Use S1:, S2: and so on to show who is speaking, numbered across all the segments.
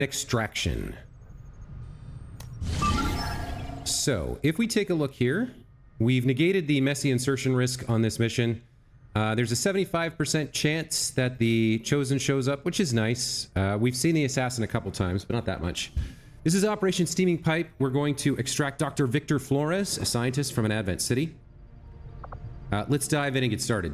S1: Extraction. So, if we take a look here, we've negated the messy insertion risk on this mission. There's a 75% chance that the Chosen shows up, which is nice. We've seen the Assassin a couple times, but not that much. This is Operation Steaming Pipe. We're going to extract Dr. Victor Flores, a scientist from an Advent city. Let's dive in and get started.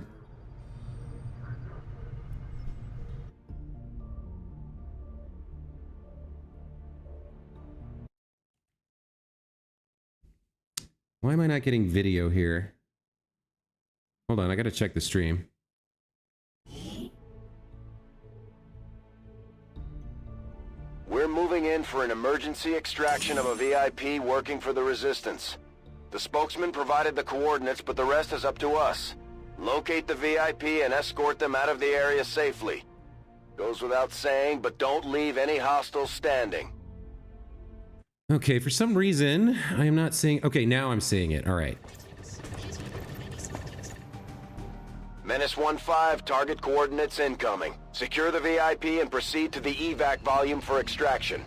S1: Why am I not getting video here? Hold on, I gotta check the stream.
S2: We're moving in for an emergency extraction of a VIP working for the Resistance. The spokesman provided the coordinates, but the rest is up to us. Locate the VIP and escort them out of the area safely. Goes without saying, but don't leave any hostiles standing.
S1: Okay, for some reason, I am not seeing... Okay, now I'm seeing it. All right.
S2: Menace 1-5, target coordinates incoming. Secure the VIP and proceed to the evac volume for extraction.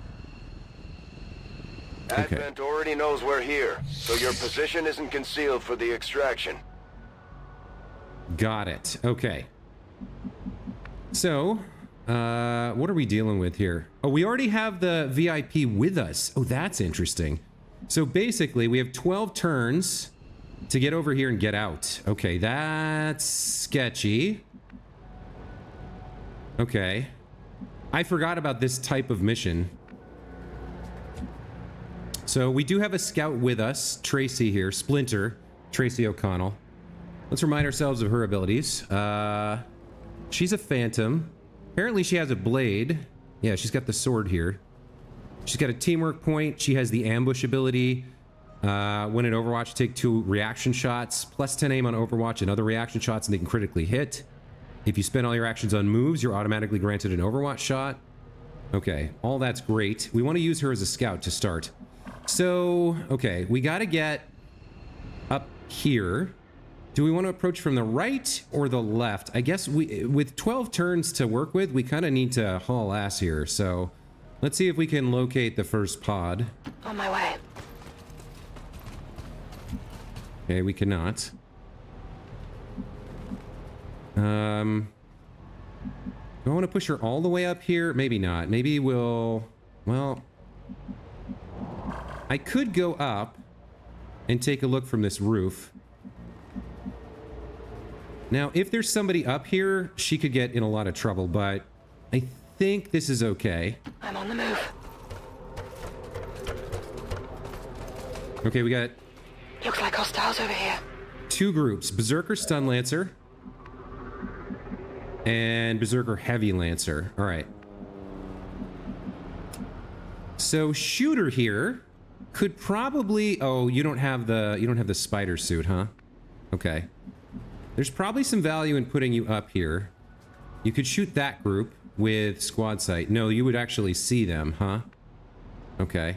S1: Okay.
S2: Advent already knows we're here, so your position isn't concealed for the extraction.
S1: Got it. Okay. So, what are we dealing with here? Oh, we already have the VIP with us. Oh, that's interesting. So basically, we have 12 turns to get over here and get out. Okay, that's sketchy. Okay. I forgot about this type of mission. So we do have a scout with us, Tracy here, Splinter, Tracy O'Connell. Let's remind ourselves of her abilities. She's a phantom. Apparently she has a blade. Yeah, she's got the sword here. She's got a teamwork point. She has the ambush ability. When in Overwatch, take 2 reaction shots, plus 10 aim on Overwatch and other reaction shots, and they can critically hit. If you spend all your actions on moves, you're automatically granted an Overwatch shot. Okay, all that's great. We want to use her as a scout to start. So, okay, we got to get up here. Do we want to approach from the right or the left? I guess with 12 turns to work with, we kind of need to haul ass here. So, let's see if we can locate the first pod.
S3: On my way.
S1: Okay, we cannot. Do I want to push her all the way up here? Maybe not. Maybe we'll... Well... I could go up and take a look from this roof. Now, if there's somebody up here, she could get in a lot of trouble, but I think this is okay.
S3: I'm on the move.
S1: Okay, we got...
S3: Looks like hostiles over here.
S1: 2 groups. Berserker Stun Lancer and Berserker Heavy Lancer. All right. So Shooter here could probably... Oh, you don't have the spider suit, huh? Okay. There's probably some value in putting you up here. You could shoot that group with squad sight. No, you would actually see them, huh? Okay.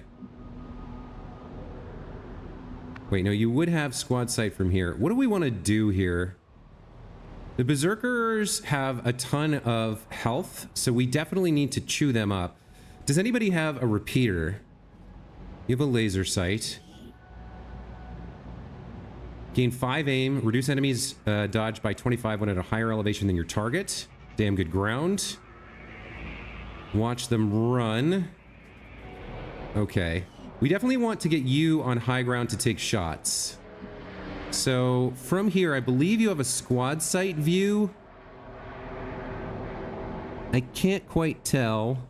S1: Wait, no, you would have squad sight from here. What do we want to do here? The Berserkers have a ton of health, so we definitely need to chew them up. Does anybody have a repeater? You have a laser sight. Gain 5 aim. Reduce enemies dodge by 25 when at a higher elevation than your target. Damn good ground. Watch them run. Okay. We definitely want to get you on high ground to take shots. So, from here, I believe you have a squad sight view. I can't quite tell.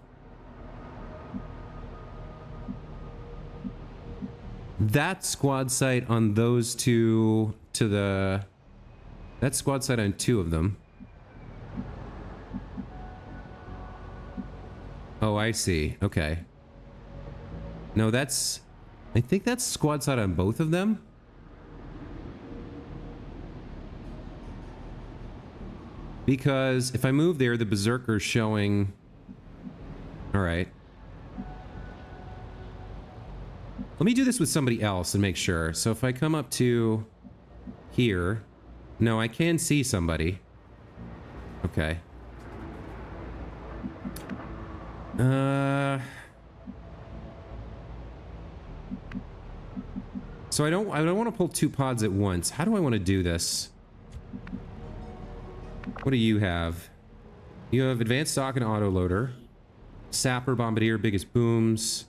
S1: That squad sight on those 2 to the... That squad sight on 2 of them. Oh, I see. Okay. No, that's... I think that's squad sight on both of them. Because if I move there, the Berserker's showing... Alright. Let me do this with somebody else and make sure. So if I come up to here... No, I can see somebody. Okay. So I don't want to pull 2 pods at once. How do I want to do this? What do you have? You have advanced stock and autoloader. Sapper, bombardier, biggest booms.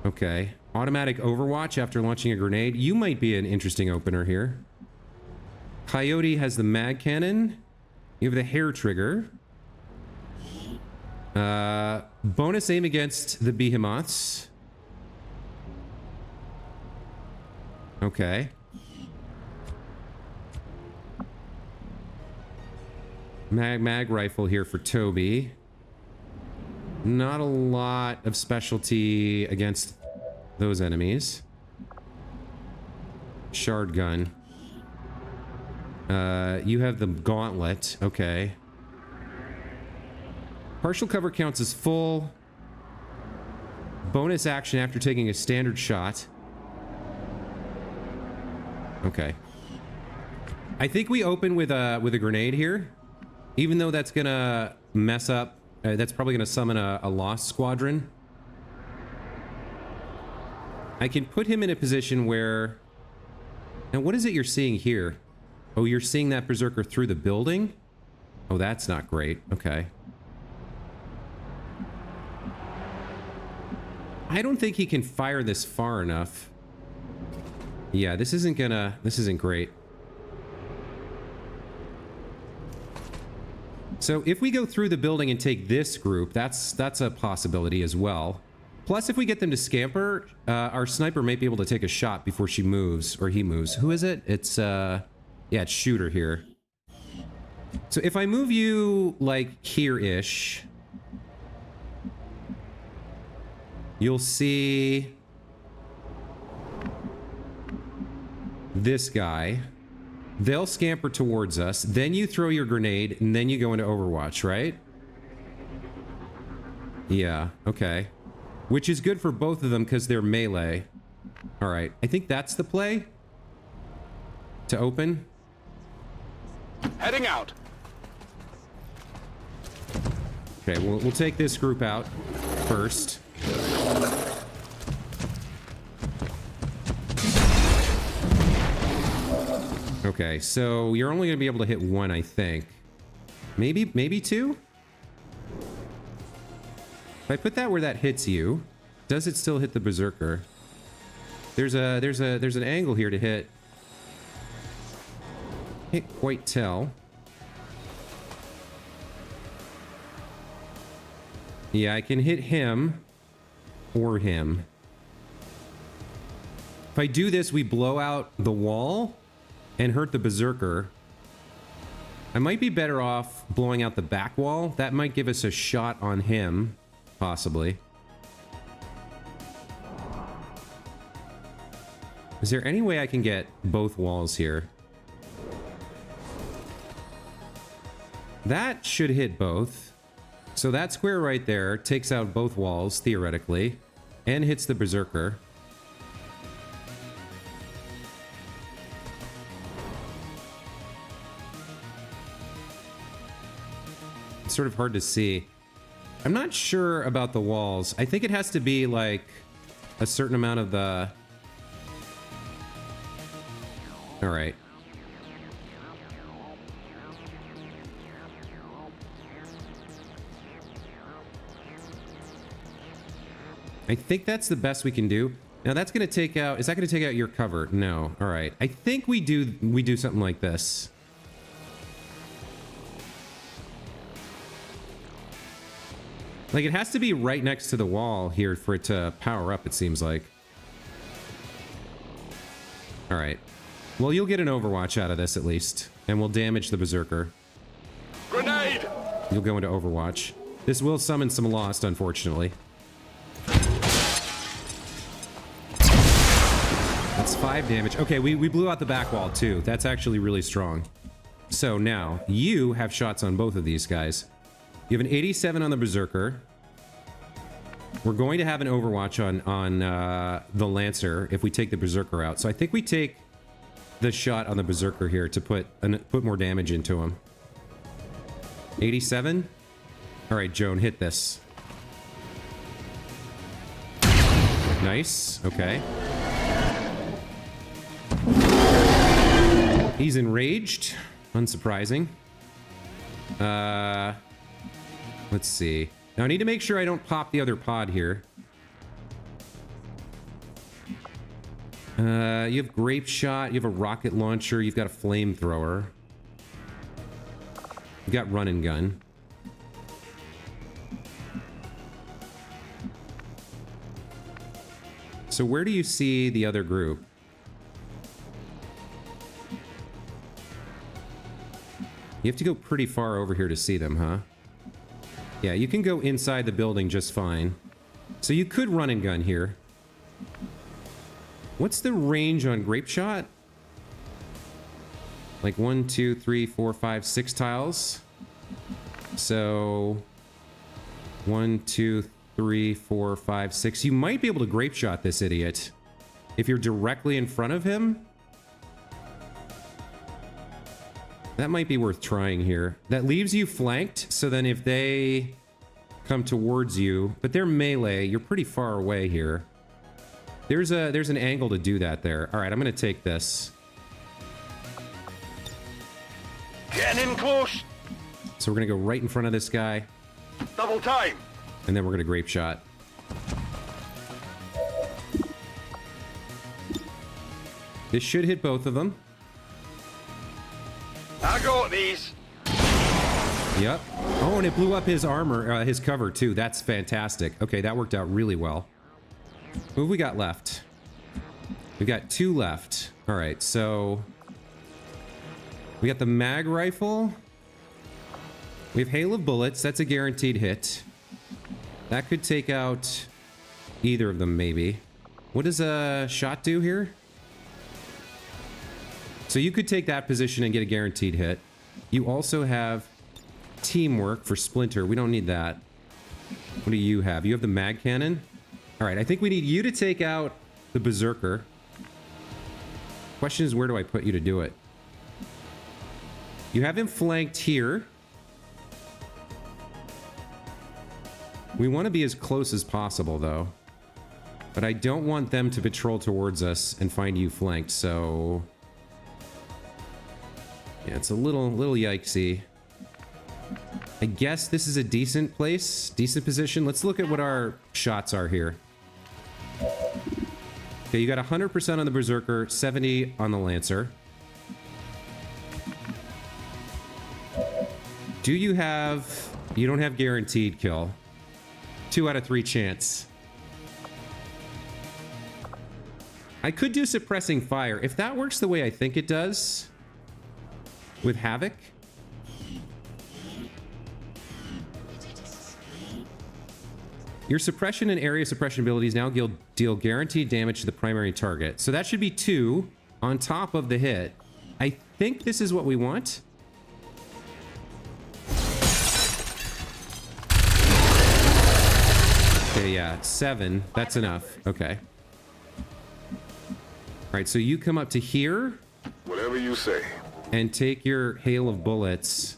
S1: Okay. Automatic overwatch after launching a grenade. You might be an interesting opener here. Coyote has the mag cannon. You have the hair trigger. Bonus aim against the behemoths. Okay. Mag rifle here for Toby. Not a lot of specialty against those enemies. Shard gun. You have the gauntlet. Okay. Partial cover counts as full. Bonus action after taking a standard shot. Okay. I think we open with a grenade here. Even though that's gonna mess up. That's probably gonna summon a lost squadron. I can put him in a position where... Now, what is it you're seeing here? Oh, you're seeing that berserker through the building? Oh, that's not great. Okay. I don't think he can fire this far enough. Yeah, this isn't great. So if we go through the building and take this group, that's a possibility as well. Plus, if we get them to scamper, our sniper might be able to take a shot before she moves, or he moves. Who is it? It's, yeah, it's Shooter here. So if I move you, like, here-ish, you'll see this guy. They'll scamper towards us. Then you throw your grenade, and then you go into Overwatch, right? Yeah, okay. Which is good for both of them because they're melee. Alright, I think that's the play. To open.
S4: Heading out.
S1: Okay, we'll take this group out first. Okay, so you're only going to be able to hit 1, I think. Maybe 2? If I put that where that hits you, does it still hit the berserker? There's an angle here to hit. Can't quite tell. Yeah, I can hit him or him. If I do this, we blow out the wall and hurt the berserker. I might be better off blowing out the back wall. That might give us a shot on him, possibly. Is there any way I can get both walls here? That should hit both. So that square right there takes out both walls, theoretically, and hits the berserker. It's sort of hard to see. I'm not sure about the walls. I think it has to be like a certain amount of the... All right. I think that's the best we can do. Now that's going to take out... Is that going to take out your cover? No. All right. I think we do something like this. Like, it has to be right next to the wall here for it to power up, it seems like. All right. Well, you'll get an Overwatch out of this, at least. And we'll damage the berserker.
S4: Grenade!
S1: You'll go into Overwatch. This will summon some Lost, unfortunately. That's 5 damage. Okay, we blew out the back wall, too. That's actually really strong. So now, you have shots on both of these guys. You have an 87 on the berserker. We're going to have an Overwatch on the Lancer if we take the berserker out. So I think we take the shot on the berserker here to put more damage into him. 87. All right, Joan, hit this. Nice. Okay. He's enraged. Unsurprising. Let's see. Now I need to make sure I don't pop the other pod here. You have grape shot, you have a rocket launcher, you've got a flamethrower. You've got run and gun. So where do you see the other group? You have to go pretty far over here to see them, huh? Yeah, you can go inside the building just fine. So you could run and gun here. What's the range on grape shot? Like 1, 2, 3, 4, 5, 6 tiles. So 1, 2, 3, 4, 5, 6. You might be able to grape shot this idiot if you're directly in front of him. That might be worth trying here. That leaves you flanked, so then if they come towards you, but they're melee, you're pretty far away here. There's an angle to do that there. All right, I'm gonna take this.
S4: Getting in close.
S1: So we're gonna go right in front of this guy,
S4: Double time.
S1: and then we're gonna grape shot. This should hit both of them.
S4: I got these.
S1: Yep. Oh, and it blew up his armor, his cover too. That's fantastic. Okay, that worked out really well. What have we got left? We got 2 left. All right, so we got the mag rifle. We have hail of bullets. That's a guaranteed hit. That could take out either of them, maybe. What does a shot do here? So you could take that position and get a guaranteed hit. You also have teamwork for Splinter. We don't need that. What do you have? You have the mag cannon? All right, I think we need you to take out the Berserker. Question is, where do I put you to do it? You have him flanked here. We want to be as close as possible, though. But I don't want them to patrol towards us and find you flanked, so... yeah, it's a little yikesy. I guess this is a decent place, decent position. Let's look at what our shots are here. Okay, you got 100% on the Berserker, 70 on the Lancer. Do you have... you don't have guaranteed kill. 2 out of 3 chance. I could do suppressing fire. If that works the way I think it does... with Havoc. Your suppression and area suppression abilities now deal guaranteed damage to the primary target. So that should be 2 on top of the hit. I think this is what we want. Okay, yeah, 7. That's enough. Okay. All right, so you come up to here.
S4: Whatever you say.
S1: And take your hail of bullets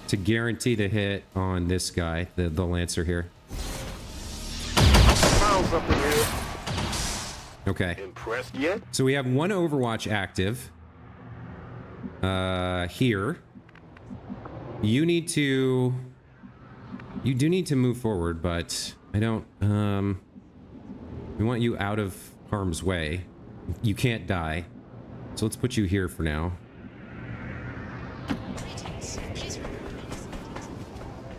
S1: to guarantee the hit on this guy, the Lancer here.
S4: Found something here.
S1: Okay.
S4: Impressed yet?
S1: So we have 1 Overwatch active. Here. You need to... you do need to move forward, but I don't... we want you out of harm's way. You can't die. So let's put you here for now.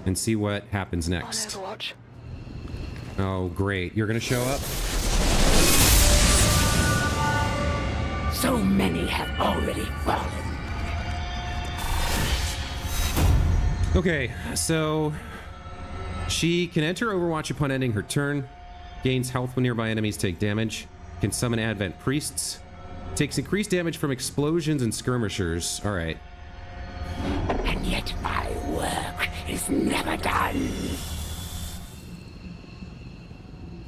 S1: And see what happens next.
S3: On Overwatch.
S1: Oh, great. You're gonna show up?
S5: So many have already fallen.
S1: Okay, so she can enter Overwatch upon ending her turn, gains health when nearby enemies take damage, can summon Advent Priests, takes increased damage from explosions and skirmishers. All right.
S5: And yet my work is never done.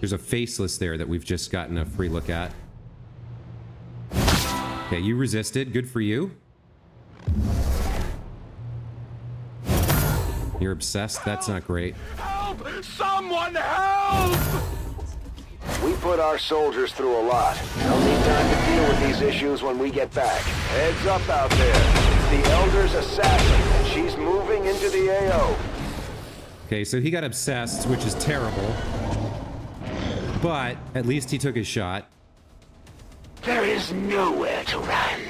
S1: There's a faceless there that we've just gotten a free look at. Okay, you resisted. Good for you. You're obsessed. That's not great.
S4: Help! Someone help!
S2: We put put our soldiers through a lot. They'll need time to deal with these issues when we get back. Heads up out there. It's the Elder's assassin, and she's moving into the AO.
S1: Okay, so he got obsessed, which is terrible. But at least he took his shot.
S5: There is nowhere to run.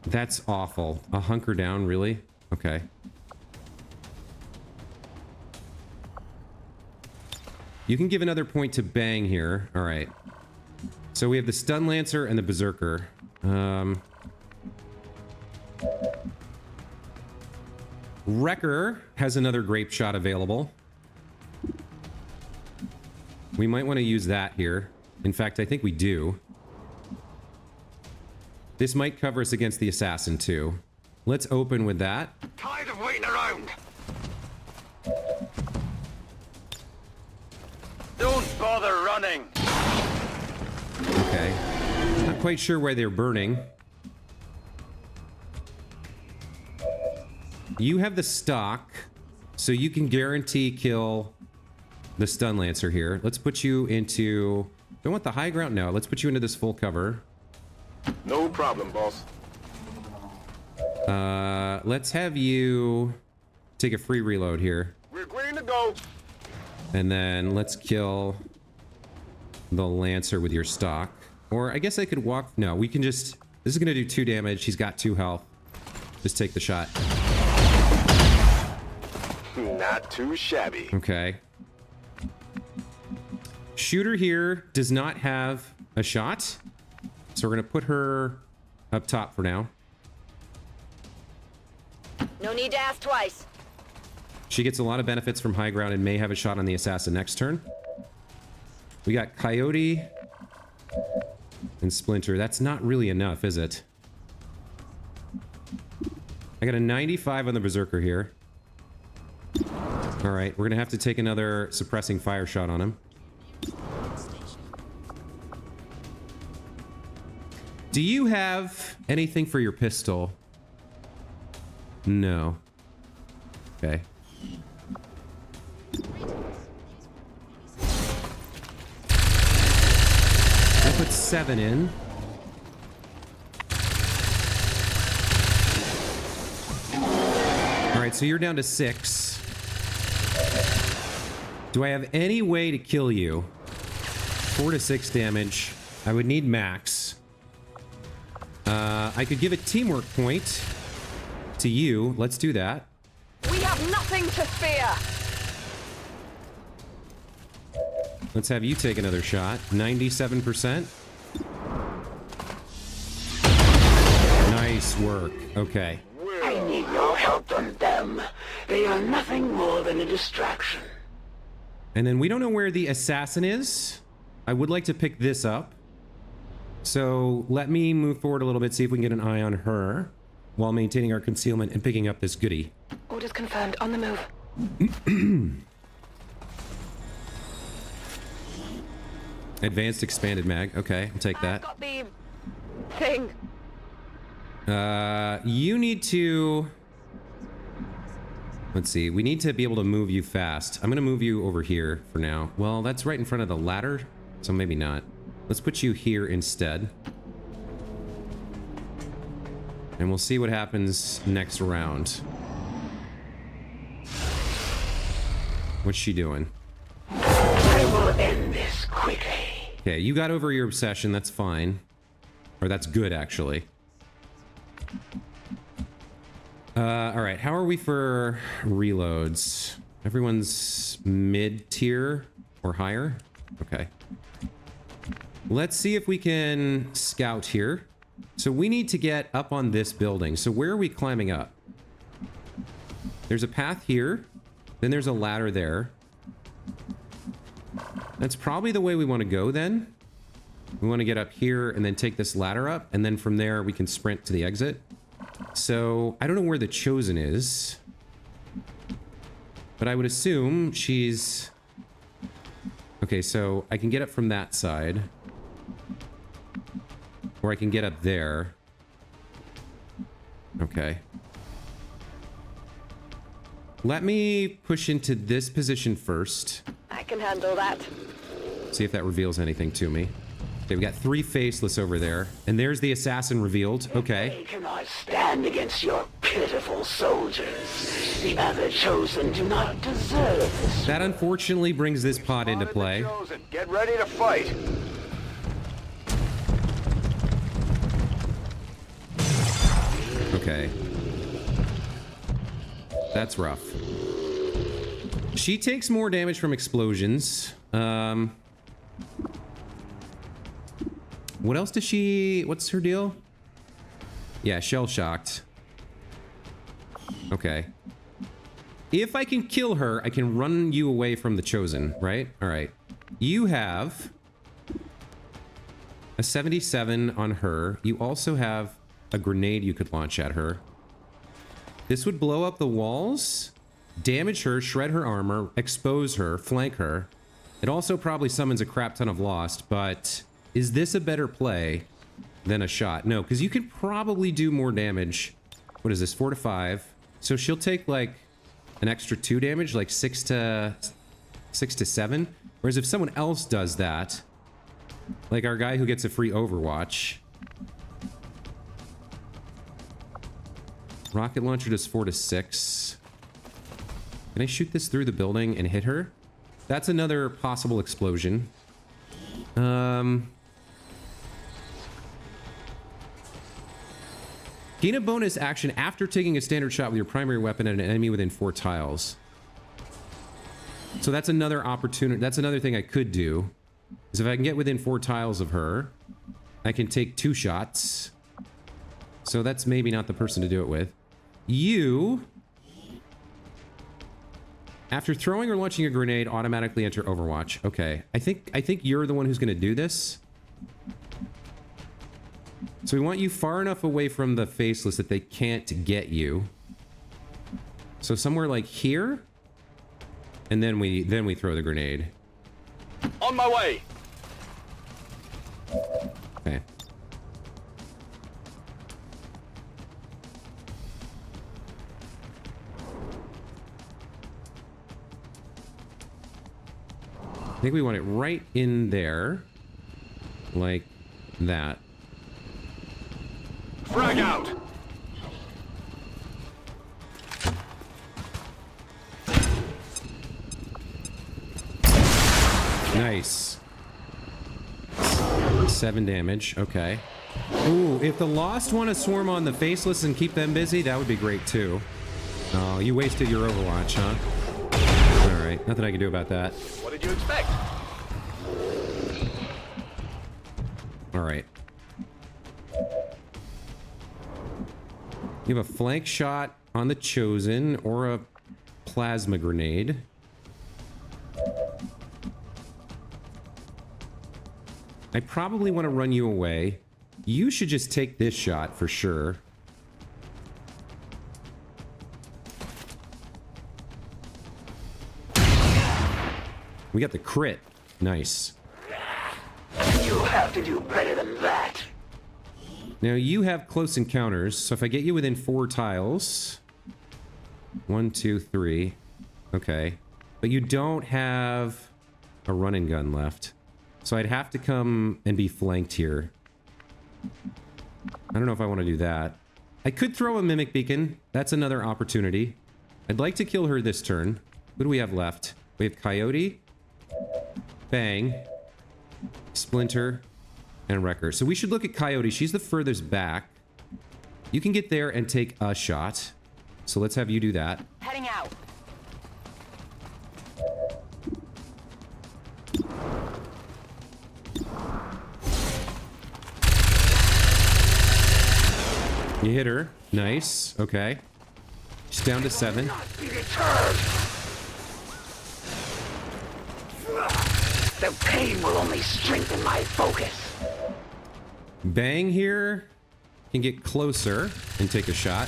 S1: That's awful. A hunker down, really? Okay. You can give another point to Bang here. All right. So we have the Stun Lancer and the Berserker. Wrecker has another grape shot available. We might want to use that here. In fact, I think we do. This might cover us against the assassin too. Let's open with that.
S4: Tired of waiting around. Don't bother running.
S1: Okay. Not quite sure why they're burning. You have the stock, so you can guarantee kill the Stun Lancer here. Let's put you into... Don't want the high ground? No, let's put you into this full cover.
S4: No problem, boss.
S1: Let's have you take a free reload here.
S4: We're green to go.
S1: And then let's kill the Lancer with your stock. Or I guess I could walk... No, we can just... This is going to do 2 damage. He's got 2 health. Just take the shot.
S4: Not too shabby.
S1: Okay. Shooter here does not have a shot. So we're going to put her up top for now.
S3: No need to ask twice.
S1: She gets a lot of benefits from high ground and may have a shot on the assassin next turn. We got Coyote and Splinter. That's not really enough, is it? I got a 95 on the Berserker here. All right, we're going to have to take another suppressing fire shot on him. Do you have anything for your pistol? No. Okay. I put 7 in. All right, so you're down to 6. Do I have any way to kill you? 4 to 6 damage. I would need max. I could give a teamwork point to you. Let's do that.
S3: We have nothing to fear.
S1: Let's have you take another shot. 97%. Nice work. Okay.
S5: I need no help from them. They are nothing more than a distraction.
S1: And then we don't know where the assassin is. I would like to pick this up. So let me move forward a little bit, see if we can get an eye on her while maintaining our concealment and picking up this goodie.
S3: Orders confirmed. On the move.
S1: Advanced expanded mag. Okay, I'll take that.
S3: Got the thing.
S1: You need to... Let's see. We need to be able to move you fast. I'm going to move you over here for now. Well, that's right in front of the ladder, so maybe not. Let's put you here instead. And we'll see what happens next round. What's she doing?
S5: I will end this quickly.
S1: Okay, you got over your obsession. That's fine. Or that's good, actually. All right, how are we for reloads? Everyone's mid-tier or higher? Okay. Let's see if we can scout here. So we need to get up on this building. So where are we climbing up? There's a path here. Then there's a ladder there. That's probably the way we want to go then. We want to get up here and then take this ladder up. And then from there, we can sprint to the exit. So I don't know where the Chosen is. But I would assume she's... Okay, so I can get up from that side. Or I can get up there. Okay. Let me push into this position first.
S3: I can handle that.
S1: See if that reveals anything to me. Okay, we got 3 faceless over there. And there's the assassin revealed. Okay.
S5: They cannot stand against your pitiful soldiers. The other chosen do not deserve this.
S1: That unfortunately brings this pod into play.
S2: Chosen. Get ready to fight.
S1: Okay. That's rough. She takes more damage from explosions. What else does she... What's her deal? Yeah, shell-shocked. Okay. If I can kill her, I can run you away from the Chosen, right? Alright. You have a 77 on her. You also have a grenade you could launch at her. This would blow up the walls, damage her, shred her armor, expose her, flank her. It also probably summons a crap ton of Lost, but is this a better play than a shot? No, because you could probably do more damage. What is this, 4 to 5? So she'll take like an extra 2 damage, like 6 to 7. Whereas if someone else does that, like our guy who gets a free Overwatch, rocket launcher does 4 to 6. Can I shoot this through the building and hit her? That's another possible explosion. Gain a bonus action after taking a standard shot with your primary weapon at an enemy within 4 tiles. So that's another opportunity. That's another thing I could do. Is if I can get within 4 tiles of her, I can take 2 shots. So that's maybe not the person to do it with. You, after throwing or launching a grenade, automatically enter Overwatch. Okay, I think you're the one who's going to do this. So we want you far enough away from the faceless that they can't get you. So somewhere like here, and then we throw the grenade.
S4: On my way.
S1: Okay. I think we want it right in there, like that.
S4: Frag out.
S1: Nice. 7 damage. Okay. Ooh, if the Lost want to swarm on the faceless and keep them busy, that would be great too. Oh, you wasted your Overwatch, huh? All right, nothing I can do about that.
S4: What did you expect?
S1: All right. You have a flank shot on the Chosen or a plasma grenade. I probably want to run you away. You should just take this shot for sure. We got the crit. Nice.
S5: You have to do better than that.
S1: Now you have close encounters, so if I get you within 4 tiles... 1, 2, 3. Okay. But you don't have a run and gun left. So I'd have to come and be flanked here. I don't know if I want to do that. I could throw a Mimic Beacon. That's another opportunity. I'd like to kill her this turn. What do we have left? We have Coyote, Bang, Splinter, and Wrecker. So we should look at Coyote. She's the furthest back. You can get there and take a shot. So let's have you do that.
S3: Heading out.
S1: You hit her. Nice. Okay. She's down to 7.
S5: Be deterred. The pain will only strengthen my focus.
S1: Bang here can get closer and take a shot.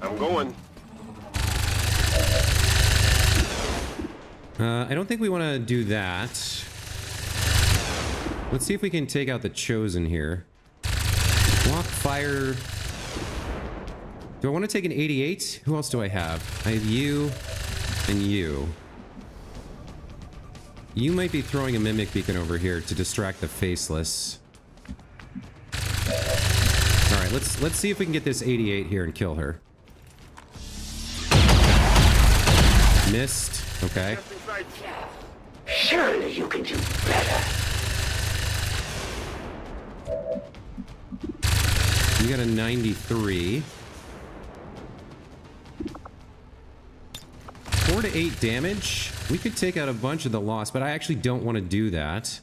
S4: I'm going.
S1: I don't think we want to do that. Let's see if we can take out the Chosen here. Block fire. Do I want to take an 88? Who else do I have? I have you and you. You might be throwing a mimic beacon over here to distract the faceless. All right, let's see if we can get this 88 here and kill her. Missed. Okay.
S5: Surely you can do better.
S1: You got a 93. 4 to 8 damage. We could take out a bunch of the loss, but I actually don't want to do that.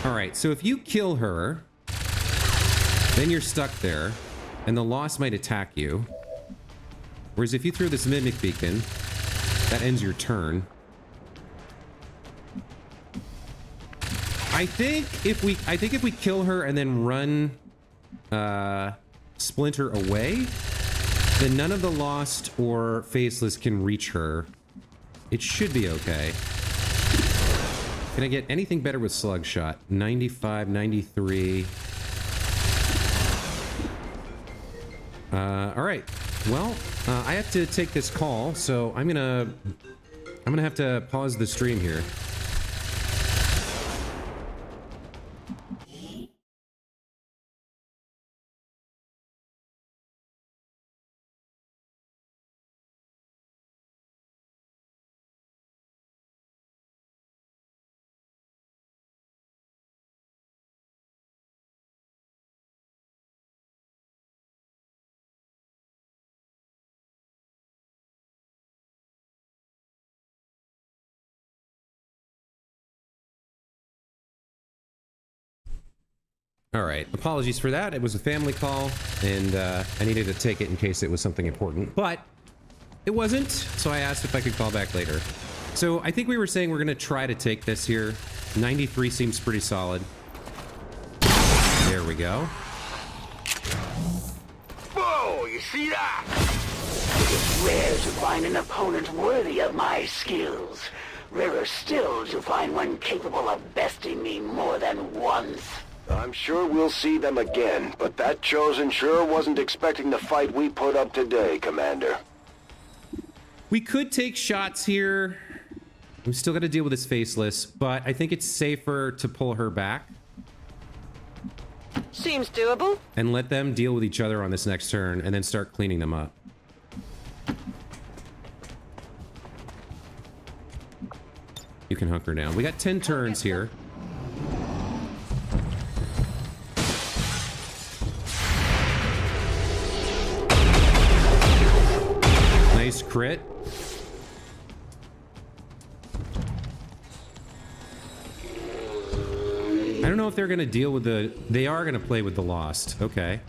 S1: Alright, so if you kill her, then you're stuck there, and the loss might attack you. Whereas if you throw this mimic beacon, that ends your turn. I think if we kill her and then run Splinter away, then none of the Lost or Faceless can reach her. It should be okay. Can I get anything better with Slug Shot? 95, 93. All right. Well, I have to take this call, so I'm gonna have to pause the stream here. All right, apologies for that. It was a family call, and I needed to take it in case it was something important, but it wasn't, so I asked if I could call back later. So I think we were saying we're gonna try to take this here. 93 seems pretty solid. There we go.
S5: Whoa, you see that? It is rare to find an opponent worthy of my skills. Rarer still to find one capable of besting me more than once.
S2: I'm sure we'll see them again, but that Chosen sure wasn't expecting the fight we put up today, Commander.
S1: We could take shots here. We've still got to deal with this Faceless, but I think it's safer to pull her back.
S3: Seems doable.
S1: And let them deal with each other on this next turn, and then start cleaning them up. You can hunker down. We got 10 turns here. Nice crit. I don't know if they're going to deal with the... They are going to play with the Lost. Okay.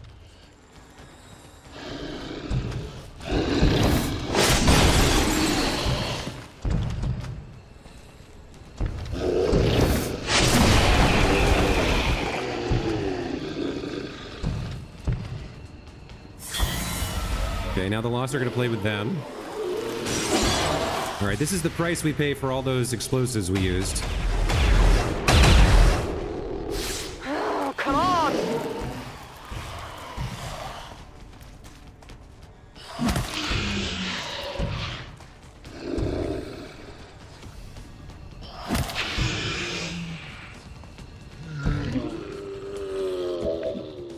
S1: Okay, now the Lost are going to play with them. All right, this is the price we pay for all those explosives we used.
S3: Oh, come on!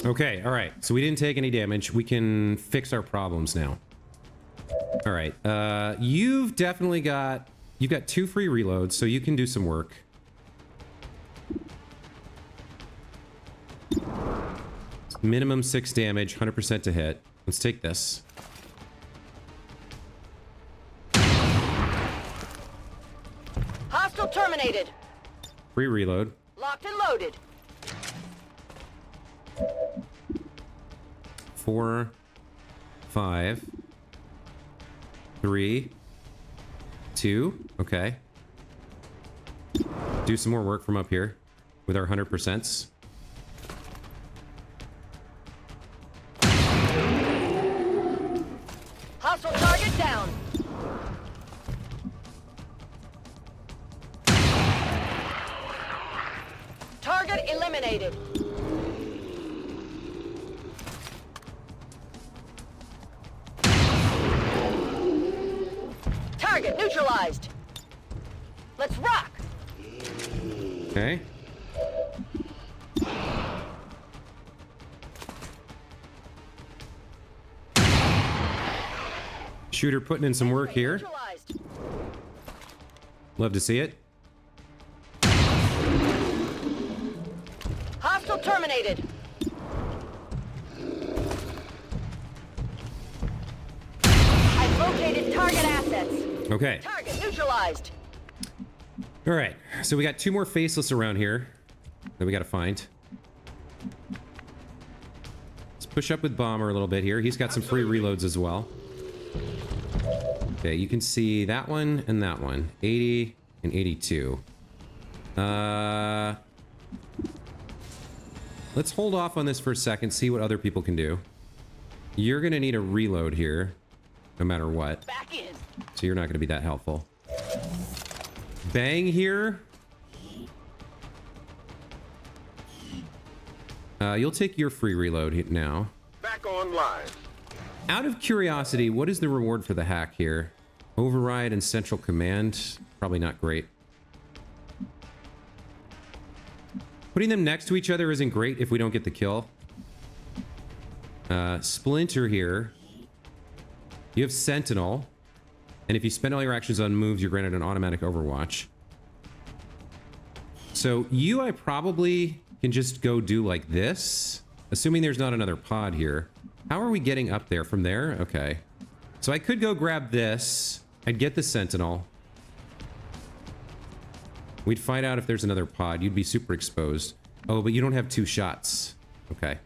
S1: Okay, all right. So we didn't take any damage. We can fix our problems now. All right. You've definitely got... You've got 2 free reloads, so you can do some work. Minimum 6 damage, 100% to hit. Let's take this.
S3: Hostile terminated.
S1: Free reload.
S3: Locked and loaded.
S1: 4, 5, 3, 2. Okay. Do some more work from up here with our 100%s.
S3: Hostile target down. Target eliminated. neutralized. Let's rock.
S1: Okay. Shooter putting in some work here.
S3: Neutralized.
S1: Love to see it.
S3: Hostile terminated. I've located target assets.
S1: Okay.
S3: Target neutralized.
S1: All right. So we got 2 more faceless around here that we got to find. Let's push up with Bomber a little bit here. He's got some free reloads as well. Okay, you can see that one and that one. 80 and 82. Let's hold off on this for a second, see what other people can do. You're going to need a reload here, no matter what.
S3: Back in.
S1: So you're not going to be that helpful. Bang here. You'll take your free reload now.
S4: Back online.
S1: Out of curiosity, what is the reward for the hack here? Override and central command? Probably not great. Putting them next to each other isn't great if we don't get the kill. Splinter here. You have Sentinel. And if you spend all your actions on moves, you're granted an automatic overwatch. So you, I probably can just go do like this. Assuming there's not another pod here. How are we getting up there from there? Okay. So I could go grab this. I'd get the Sentinel. We'd find out if there's another pod. You'd be super exposed. Oh, but you don't have 2 shots. Okay.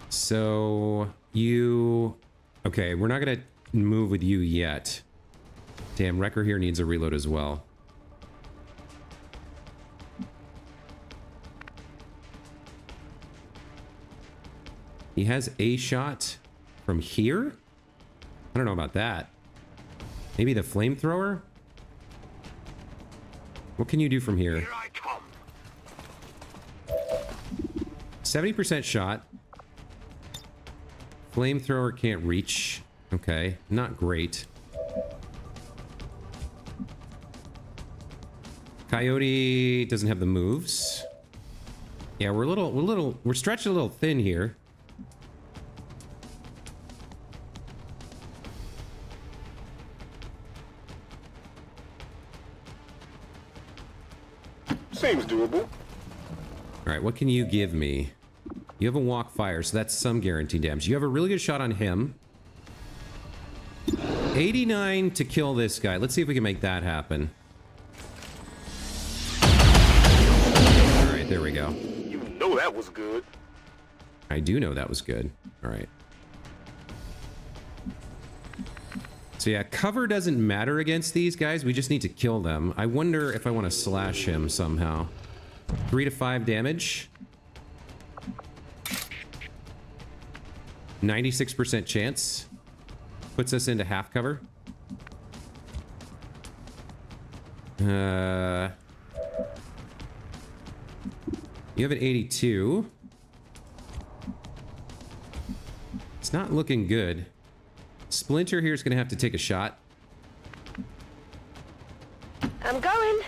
S1: So you... Okay, we're not going to move with you yet. Damn, Wrecker here needs a reload as well. He has a shot from here? I don't know about that. Maybe the flamethrower? What can you do from here?
S4: Here I come.
S1: 70% shot. Flamethrower can't reach. Okay, not great. Coyote doesn't have the moves. Yeah, we're stretched a little thin here.
S4: Seems doable.
S1: All right, what can you give me? You have a walk fire, so that's some guaranteed damage. You have a really good shot on him. 89 to kill this guy. Let's see if we can make that happen. All right, there we go.
S4: You know that was good.
S1: I do know that was good. All right. So yeah, cover doesn't matter against these guys. We just need to kill them. I wonder if I want to slash him somehow. 3 to 5 damage. 96% chance. Puts us into half cover. You have an 82. It's not looking good. Splinter here is going to have to take a shot.
S3: I'm going.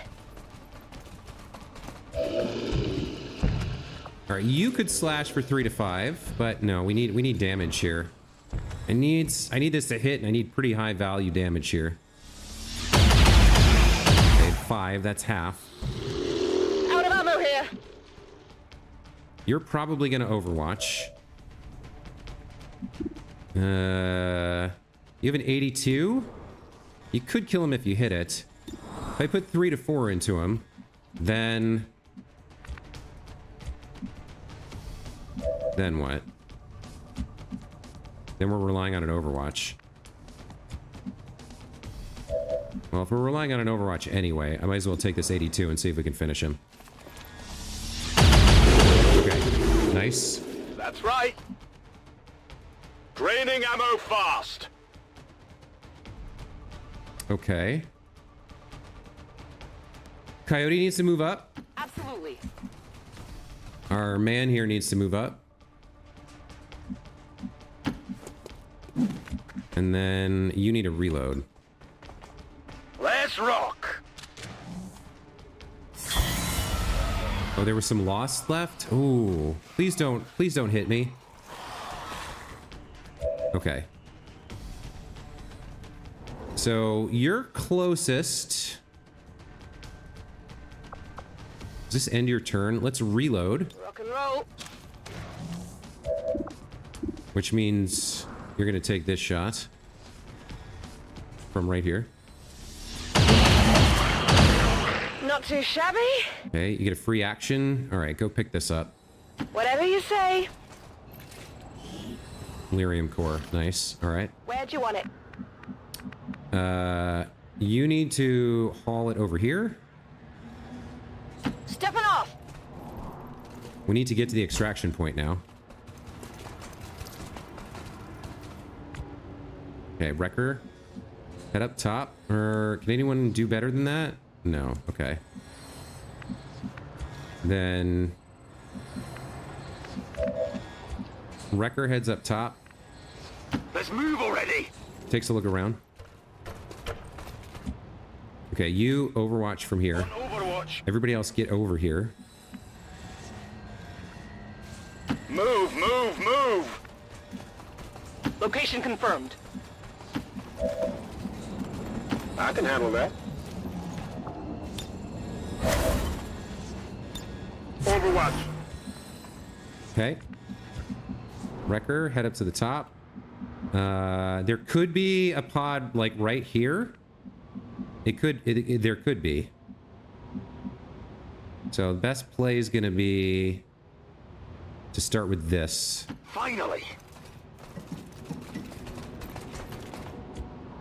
S1: All right, you could slash for 3 to 5, but no, we need damage here. I need this to hit, and I need pretty high value damage here. Okay, 5, that's half.
S3: Out of ammo here.
S1: You're probably going to overwatch. You have an 82. You could kill him if you hit it. If I put 3 to 4 into him, then what? Then we're relying on an overwatch. Well, if we're relying on an overwatch anyway, I might as well take this 82 and see if we can finish him. Okay, nice.
S4: That's right. Draining ammo fast.
S1: Okay. Coyote needs to move up.
S3: Absolutely.
S1: Our man here needs to move up. And then you need a reload.
S4: Let's rock.
S1: Oh, there was some lost left? Ooh. Please don't hit me. Okay. So you're closest. Does this end your turn? Let's reload.
S3: Rock and roll.
S1: Which means you're going to take this shot. From right here.
S3: Not too shabby.
S1: Okay, you get a free action. Alright, go pick this up.
S3: Whatever you say.
S1: Lyrium core. Nice. Alright.
S3: Where'd you want it?
S1: You need to haul it over here.
S3: Stepping off.
S1: We need to get to the extraction point now. Okay, Wrecker. Head up top. Or can anyone do better than that? No. Okay. Then Wrecker heads up top.
S4: Let's move already.
S1: Takes a look around. Okay, you overwatch from here.
S4: On Overwatch.
S1: Everybody else get over here.
S4: Move, move, move.
S3: Location confirmed.
S4: I can handle that. Overwatch.
S1: Okay. Wrecker, head up to the top. There could be a pod like right here. There could be. So the best play is going to be to start with this.
S4: Finally.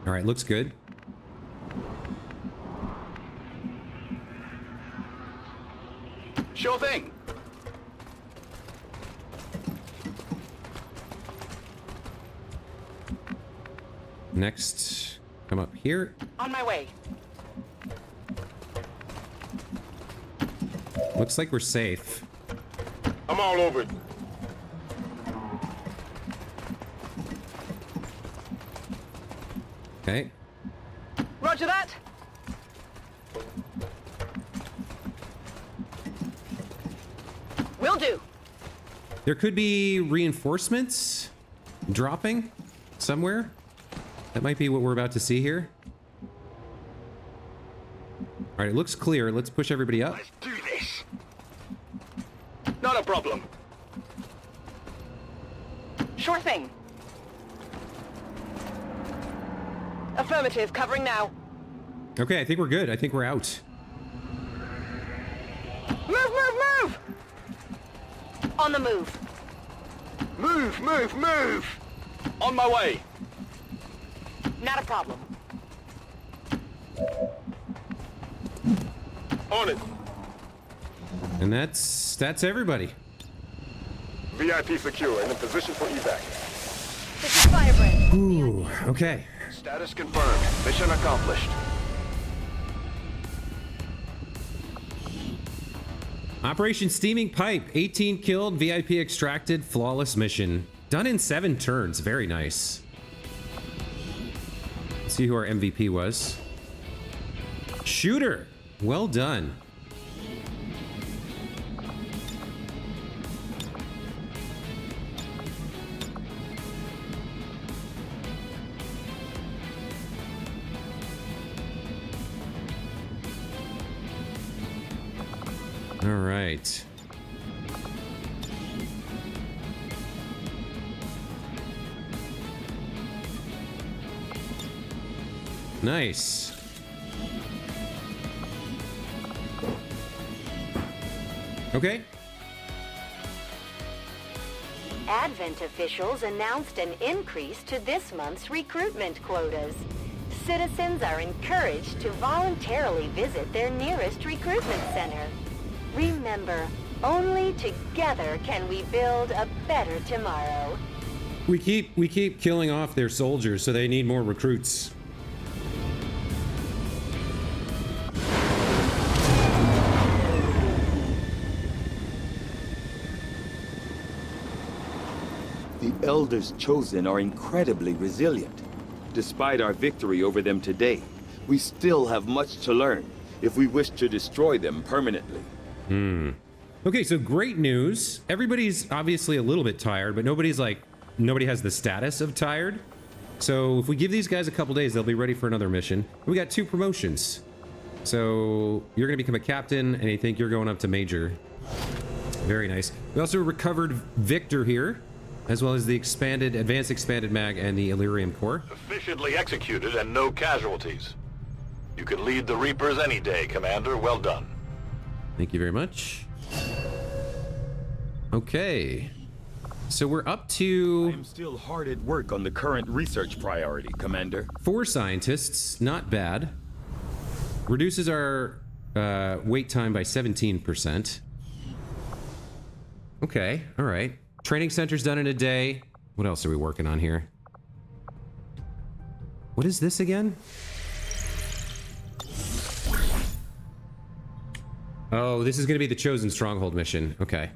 S1: All right, looks good.
S4: Sure thing.
S1: Next, come up here.
S3: On my way.
S1: Looks like we're safe.
S4: I'm all over it.
S1: Okay.
S3: Roger that. Will do.
S1: There could be reinforcements dropping somewhere. That might be what we're about to see here. All right, it looks clear. Let's push everybody up.
S4: Let's do this. Not a problem.
S3: Sure thing. Affirmative, covering now.
S1: Okay, I think we're good. I think we're out.
S3: Move, move, move! On the move.
S4: Move, move, move. On my way.
S3: Not a problem.
S4: On it.
S1: And that's everybody.
S4: VIP secure and in position for evac.
S3: This is Firebrand.
S1: Ooh, okay.
S2: Status confirmed. Mission accomplished.
S1: Operation Steaming Pipe. 18 killed, VIP extracted, flawless mission. Done in 7 turns. Very nice. Let's see who our MVP was. Shooter. Well done. All right. Nice. Okay.
S6: Advent officials announced an increase to this month's recruitment quotas. Citizens are encouraged to voluntarily visit their nearest recruitment center. Remember, only together can we build a better tomorrow.
S1: We keep killing off their soldiers, so they need more recruits.
S7: The Elders Chosen are incredibly resilient. Despite our victory over them today, we still have much to learn if we wish to destroy them permanently.
S1: Okay, so great news. Everybody's obviously a little bit tired, but nobody has the status of tired. So if we give these guys a couple days, they'll be ready for another mission. We got 2 promotions. So you're going to become a captain, and I think you're going up to major. Very nice. We also recovered Victor here, as well as the advanced expanded mag and the Illyrium core.
S8: Efficiently executed and no casualties. You can lead the Reapers any day, Commander. Well done.
S1: Thank you very much. Okay. So we're up to...
S7: I'm still hard at work on the current research priority, Commander.
S1: 4 scientists. Not bad. Reduces our wait time by 17%. Okay, all right. Training center's done in a day. What else are we working on here? What is this again? Oh, this is going to be the Chosen Stronghold mission. Okay.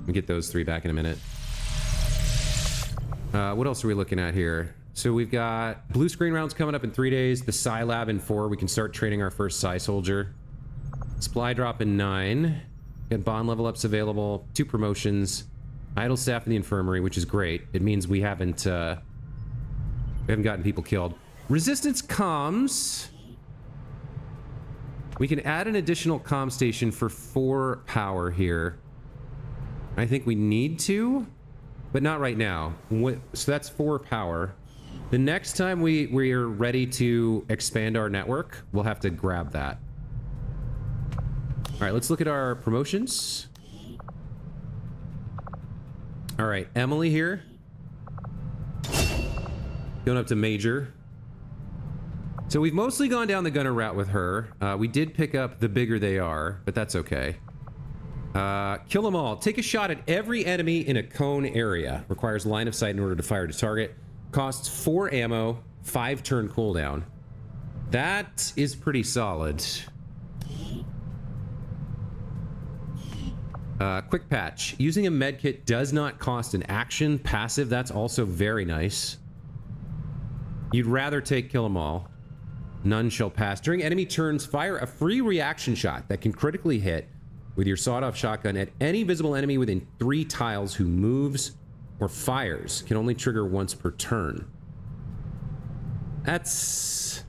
S1: We'll get those 3 back in a minute. What else are we looking at here? So we've got blue screen rounds coming up in 3 days. The Psi Lab in 4. We can start training our first Psi soldier. Supply drop in 9. Got bond level ups available. 2 promotions. Idle staff in the infirmary, which is great. It means we haven't gotten people killed. Resistance comms. We can add an additional comm station for 4 power here. I think we need to, but not right now. So that's 4 power. The next time we are ready to expand our network, we'll have to grab that. All right, let's look at our promotions. All right, Emily here. Going up to major. So we've mostly gone down the gunner route with her. We did pick up the bigger they are, but that's okay. Kill them all. Take a shot at every enemy in a cone area. Requires line of sight in order to fire to target. Costs 4 ammo, 5 turn cooldown. That is pretty solid. Quick patch. Using a medkit does not cost an action. Passive, that's also very nice. You'd rather take kill them all. None shall pass. During enemy turns, fire a free reaction shot that can critically hit with your sawed-off shotgun at any visible enemy within 3 tiles who moves or fires. Can only trigger once per turn. That's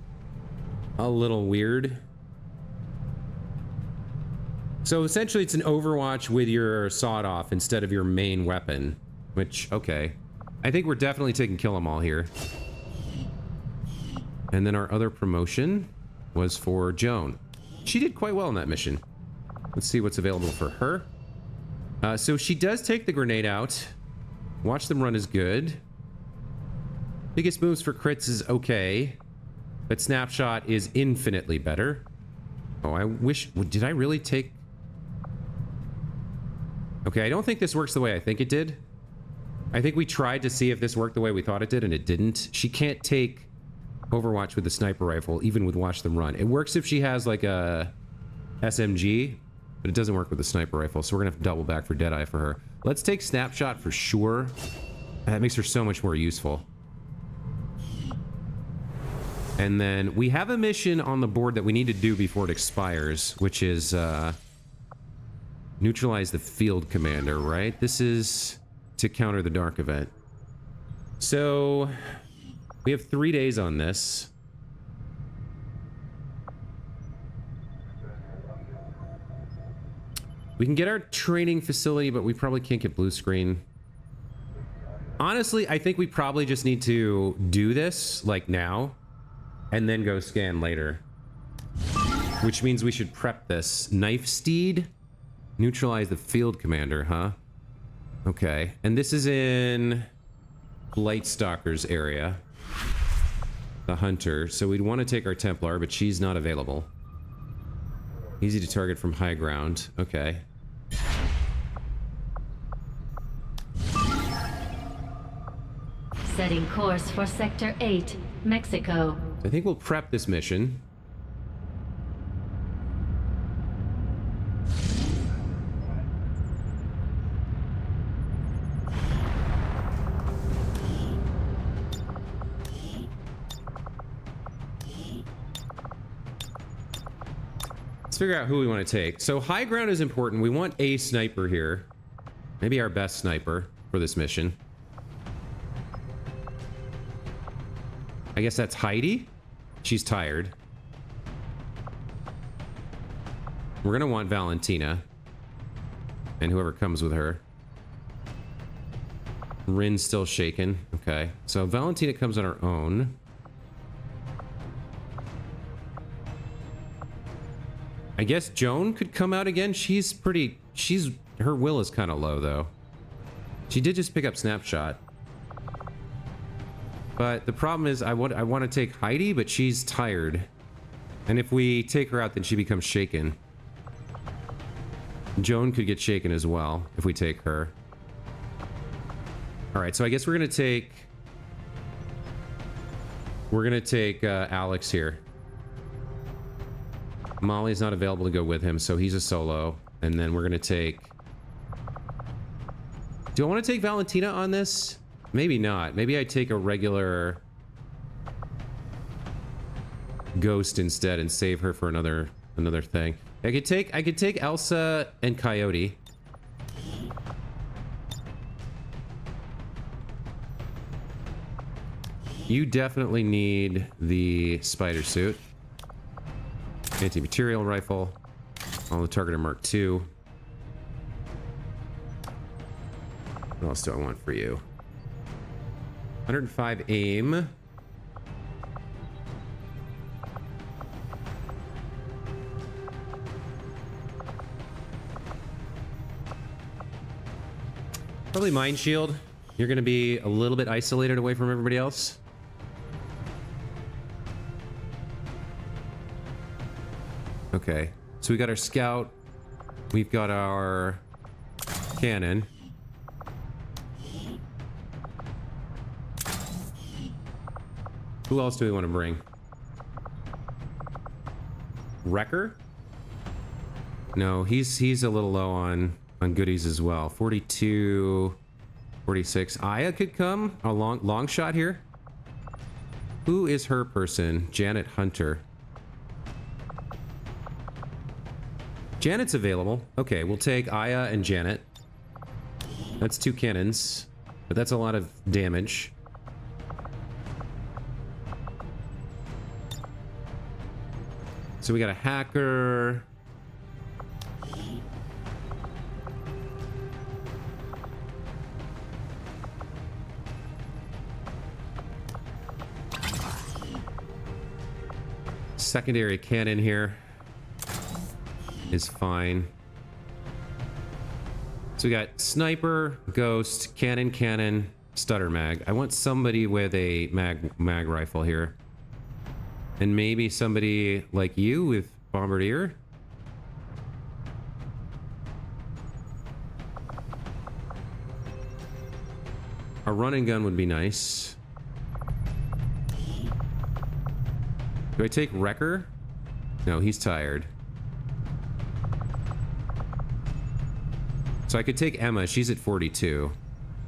S1: a little weird. So essentially it's an Overwatch with your sawed-off instead of your main weapon, which, okay. I think we're definitely taking kill 'em all here. And then our other promotion was for Joan. She did quite well in that mission. Let's see what's available for her. So she does take the grenade out. Watch them run is good. Biggest moves for crits is okay. But snapshot is infinitely better. Oh, I wish... Did I really take... Okay, I don't think this works the way I think it did. I think we tried to see if this worked the way we thought it did, and it didn't. She can't take Overwatch with the sniper rifle, even with Watch Them Run. It works if she has, like, a SMG, but it doesn't work with the sniper rifle, so we're gonna have to double back for Deadeye for her. Let's take Snapshot for sure. That makes her so much more useful. And then we have a mission on the board that we need to do before it expires, which is neutralize the field commander, right? This is to counter the dark event. So we have 3 days on this. We can get our training facility, but we probably can't get blue screen. Honestly, I think we probably just need to do this, like now, and then go scan later. Which means we should prep this. Knife Steed? Neutralize the field commander, huh? Okay. And this is in Blightstalker's area. The Hunter. So we'd want to take our Templar, but she's not available. Easy to target from high ground. Okay.
S9: Setting course for Sector 8, Mexico.
S1: I think we'll prep this mission. Let's figure out who we want to take. So high ground is important. We want a sniper here. Maybe our best sniper for this mission. I guess that's Heidi. She's tired. We're gonna want Valentina. And whoever comes with her. Rin's still shaken. Okay. So Valentina comes on her own. I guess Joan could come out again. Her will is kind of low though. She did just pick up Snapshot. But the problem is I want to take Heidi, but she's tired. And if we take her out, then she becomes shaken. Joan could get shaken as well if we take her. All right, so I guess we're gonna take Alex here. Molly's not available to go with him, so he's a solo. And then we're gonna take... Do I want to take Valentina on this? Maybe not. Maybe I take a regular Ghost instead and save her for another thing. I could take Elsa and Coyote. You definitely need the spider suit. Anti-material rifle. On the targeter Mark II. What else do I want for you? 105 aim. Probably Mind Shield. You're going to be a little bit isolated away from everybody else. Okay, so we got our scout. We've got our cannon. Who else do we want to bring? Wrecker? No, he's a little low on goodies as well. 42, 46. Aya could come. A long shot here. Who is her person? Janet Hunter. Janet's available. Okay, we'll take Aya and Janet. That's 2 cannons, but that's a lot of damage. So we got a hacker. Secondary cannon here is fine. So we got sniper, ghost, cannon, stutter mag. I want somebody with a mag rifle here. And maybe somebody like you with bombardier. A run and gun would be nice. Do I take Wrecker? No, he's tired. So I could take Emma. She's at 42.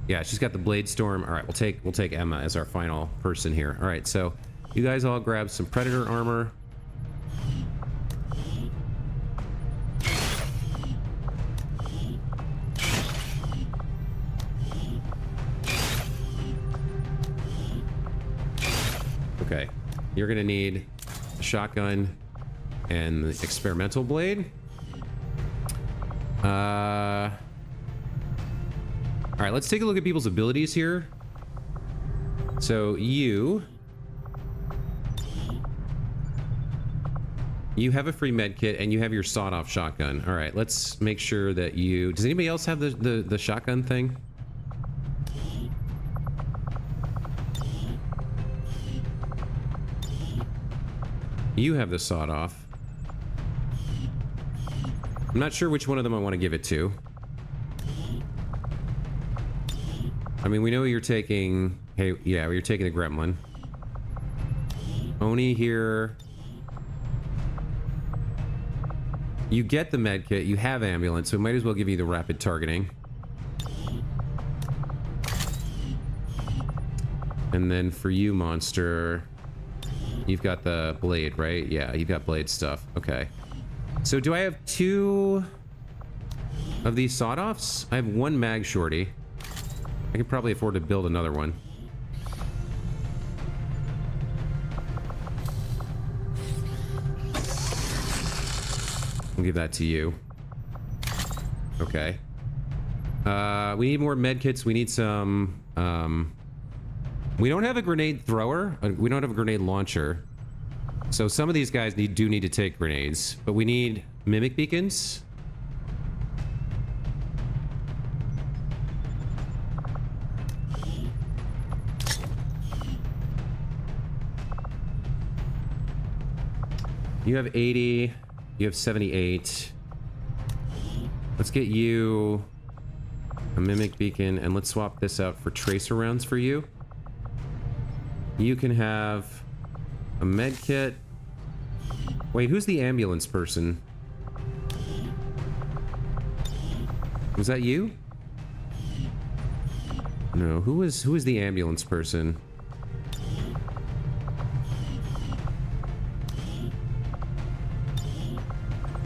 S1: Yeah, she's got the Blade Storm. All right, we'll take Emma as our final person here. All right, so you guys all grab some Predator armor. Okay, you're gonna need a shotgun and the experimental blade. All right, let's take a look at people's abilities here. So you have a free med kit and you have your sawed-off shotgun. All right, let's make sure that you... Does anybody else have the shotgun thing? You have the sawed-off. I'm not sure which one of them I want to give it to. I mean, we know you're taking... Hey, yeah, you're taking a gremlin. Oni here. You get the med kit, you have ambulance, so we might as well give you the rapid targeting. And then for you, monster, you've got the blade, right? Yeah, you've got blade stuff. Okay. So do I have 2 of these sawed-offs? I have 1 mag shorty. I could probably afford to build another one. We'll give that to you. Okay. We need more med kits. We need some... we don't have a grenade thrower. We don't have a grenade launcher. So some of these guys do need to take grenades. But we need mimic beacons. You have 80. You have 78. Let's get you a mimic beacon, and let's swap this out for tracer rounds for you. You can have a med kit. Wait, who's the ambulance person? Was that you? No, who was the ambulance person?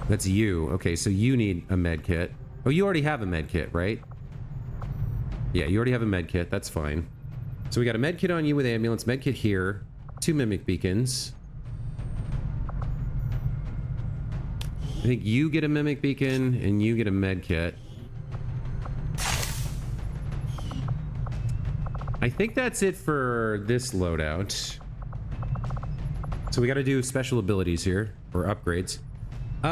S1: That's you. Okay, so you need a med kit. Oh, you already have a med kit, right? Yeah, you already have a med kit. That's fine. So we got a med kit on you with ambulance, med kit here, 2 mimic beacons. I think you get a mimic beacon and you get a med kit. I think that's it for this loadout. So we got to do special abilities here, or upgrades.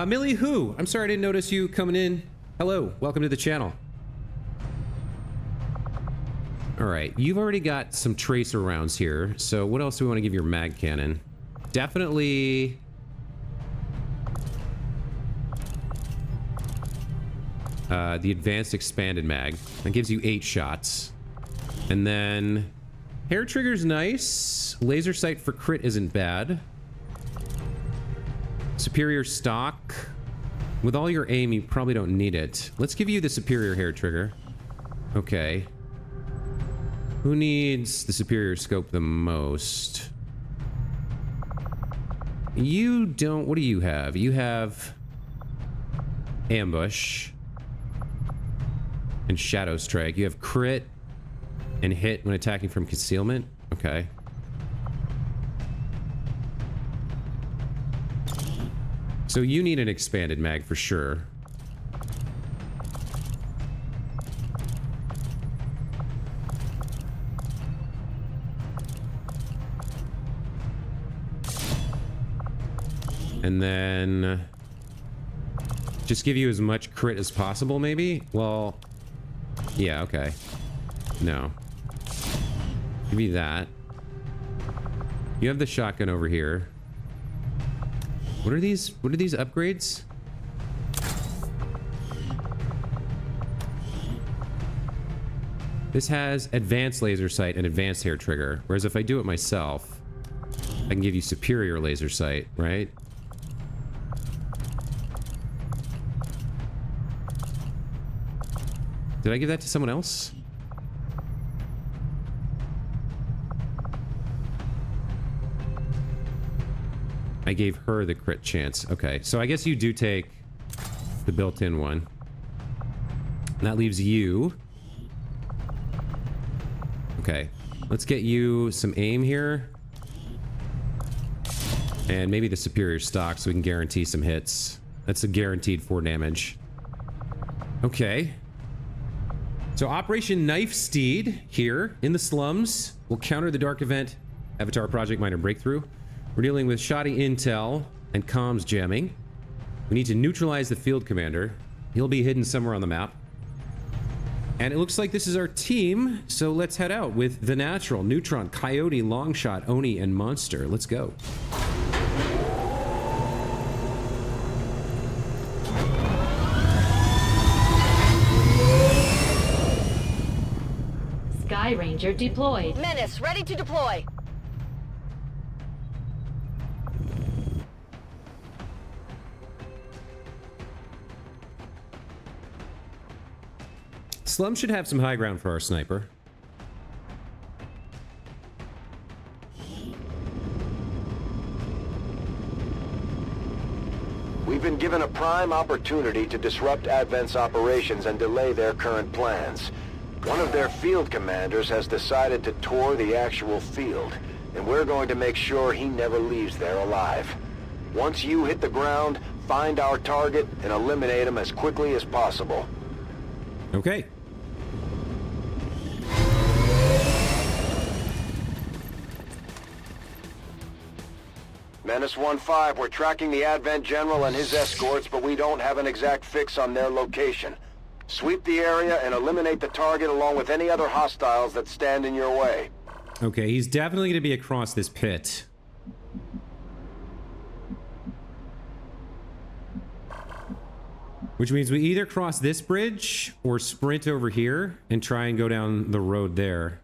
S1: Millie Who? I'm sorry I didn't notice you coming in. Hello, welcome to the channel. All right, you've already got some tracer rounds here. So what else do we want to give your mag cannon? Definitely... the advanced expanded mag. That gives you 8 shots. And then... hair trigger's nice. Laser sight for crit isn't bad. Superior stock. With all your aim, you probably don't need it. Let's give you the superior hair trigger. Okay. Who needs the superior scope the most? You don't... what do you have? You have... ambush. And shadow strike. You have crit and hit when attacking from concealment. Okay. So you need an expanded mag for sure. And then just give you as much crit as possible, maybe? Well, yeah, okay. No. Give me that. You have the shotgun over here. What are these upgrades? This has advanced laser sight and advanced hair trigger. Whereas if I do it myself, I can give you superior laser sight, right? Did I give that to someone else? I gave her the crit chance. Okay, so I guess you do take the built-in one. And that leaves you. Okay, let's get you some aim here. And maybe the superior stock so we can guarantee some hits. That's a guaranteed 4 damage. Okay. So Operation Knife Steed here in the slums will counter the dark event Avatar Project Minor Breakthrough. We're dealing with shoddy intel and comms jamming. We need to neutralize the field commander. He'll be hidden somewhere on the map. And it looks like this is our team, so let's head out with The Natural, Neutron, Coyote, Longshot, Oni, and Monster. Let's go.
S9: Sky Ranger deployed.
S3: Menace, ready to deploy.
S1: Slum should have some high ground for our sniper.
S2: We We've been given a prime opportunity to disrupt Advent's operations and delay their current plans. One of their field commanders has decided to tour the actual field, and we're going to make sure he never leaves there alive. Once you hit the ground, find our target and eliminate him as quickly as possible.
S1: Okay.
S2: Menace 1-5, we're tracking the Advent General and his escorts, but we don't have an exact fix on their location. Sweep the area and eliminate the target along with any other hostiles that stand in your way.
S1: Okay, he's definitely going to be across this pit. Which means we either cross this bridge or sprint over here and try and go down the road there.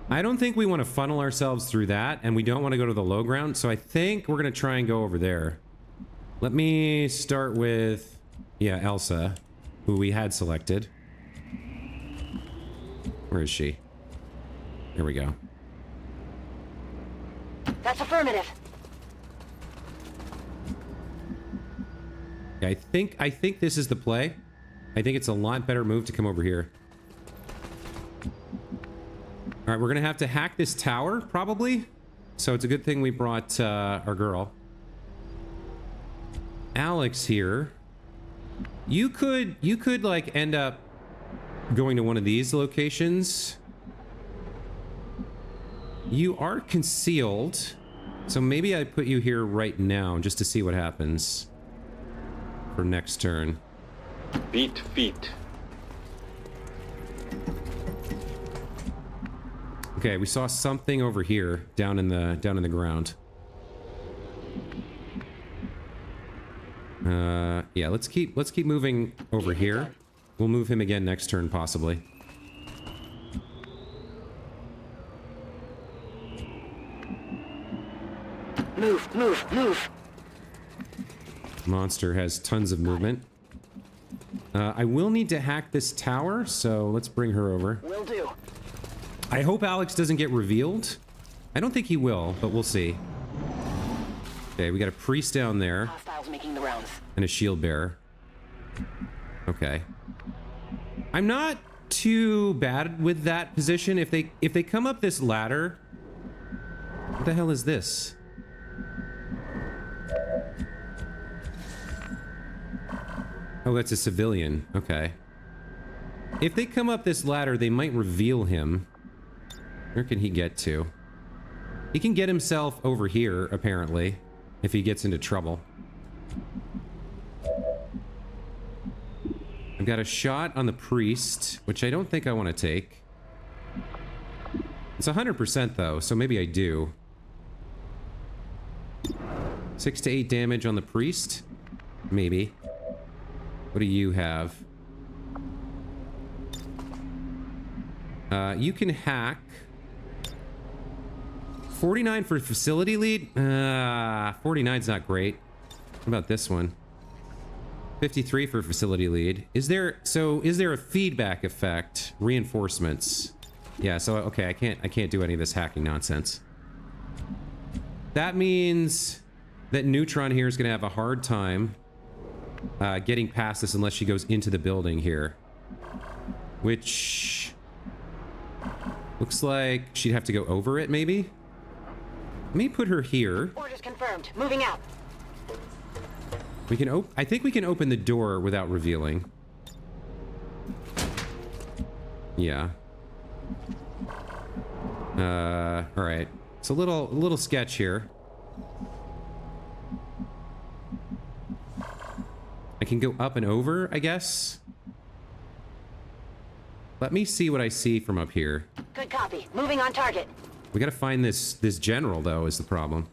S1: I don't think we want to funnel ourselves through that, and we don't want to go to the low ground, so I think we're going to try and go over there. Let me start with, yeah, Elsa, who we had selected. Where is she? There we go.
S3: That's affirmative.
S1: Okay, I think this is the play. I think it's a lot better move to come over here. All right, we're gonna have to hack this tower, probably. So it's a good thing we brought our girl. Alex here. You could like end up going to one of these locations. You are concealed, so maybe I put you here right now just to see what happens for next turn.
S7: Beat feet.
S1: Okay, we saw something over here down in the ground. Yeah, let's keep moving over here. We'll move him again next turn, possibly.
S3: Move, move, move.
S1: Monster has tons of movement. I will need to hack this tower, so let's bring her over.
S3: Will do.
S1: I hope Alex doesn't get revealed. I don't think he will, but we'll see. Okay, we got a priest down there.
S3: Hostiles making the rounds.
S1: And a shield bearer. Okay. I'm not too bad with that position. If they come up this ladder... What the hell is this? Oh, that's a civilian. Okay. If they come up this ladder, they might reveal him. Where can he get to? He can get himself over here, apparently, if he gets into trouble. I've got a shot on the priest, which I don't think I want to take. It's 100% though, so maybe I do. 6 to 8 damage on the priest? Maybe. What do you have? You can hack. 49 for facility lead? 49's not great. What about this one? 53 for facility lead. Is there a feedback effect? Reinforcements. Yeah, so okay, I can't do any of this hacking nonsense. That means that Neutron here is gonna have a hard time getting past this unless she goes into the building here. Which looks like she'd have to go over it, maybe? Let me put her here.
S3: Orders confirmed. Moving out.
S1: We can I think we can open the door without revealing. Yeah. All right. It's a little sketch here. I can go up and over, I guess. Let me see what I see from up here.
S3: Good copy. Moving on target.
S1: We gotta find this general, though, is the problem.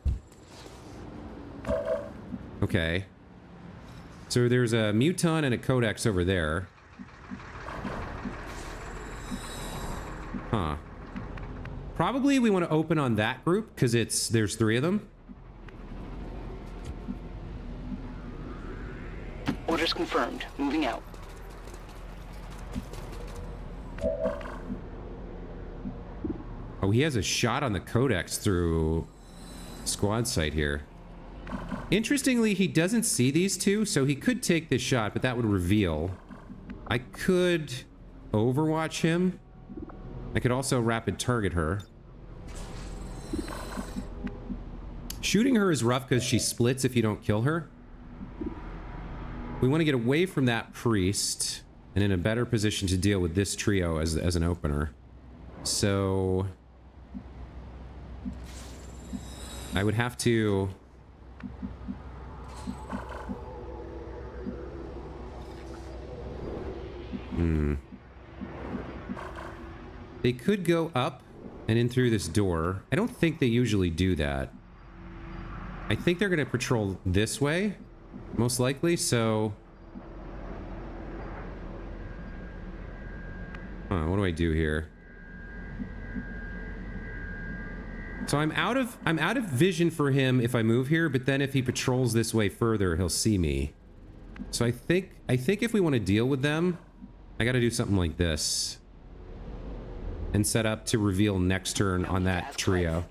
S1: Okay. So there's a Muton and a Codex over there. Huh. Probably we want to open on that group, because there's 3 of them.
S3: Orders confirmed. Moving out.
S1: Oh, he has a shot on the codex through squad site here. Interestingly, he doesn't see these two, so he could take this shot, but that would reveal. I could overwatch him. I could also rapid target her. Shooting her is rough because she splits if you don't kill her. We want to get away from that priest and in a better position to deal with this trio as an opener. So I would have to... They could go up and in through this door. I don't think they usually do that. I think they're going to patrol this way, most likely, so... What do I do here? So I'm out of vision for him if I move here, but then if he patrols this way further, he'll see me. So I think if we want to deal with them, I got to do something like this. And set up to reveal next turn on that trio.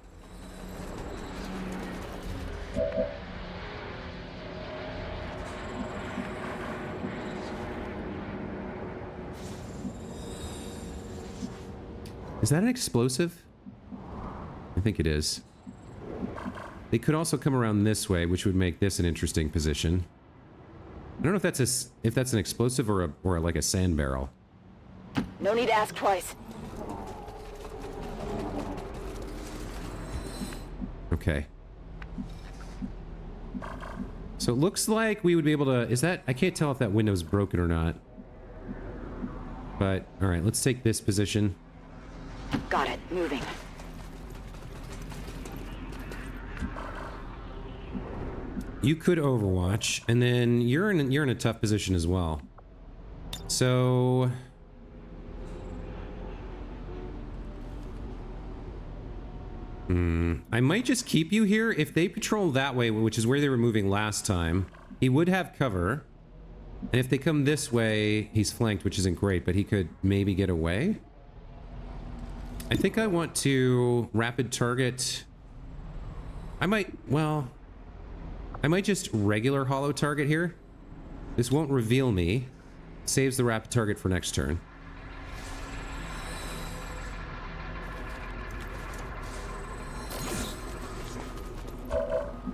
S1: Is that an explosive? I think it is. They could also come around this way, which would make this an interesting position. I don't know if that's an explosive or like a sand barrel.
S3: No need to ask twice.
S1: Okay. So it looks like we would be able to... Is that... I can't tell if that window's broken or not. But, alright, let's take this position.
S3: Got it. Moving.
S1: You could overwatch, and then you're in a tough position as well. So... I might just keep you here. If they patrol that way, which is where they were moving last time, he would have cover. And if they come this way, he's flanked, which isn't great, but he could maybe get away. I think I want to rapid target... I might just regular hollow target here. This won't reveal me. Saves the rapid target for next turn.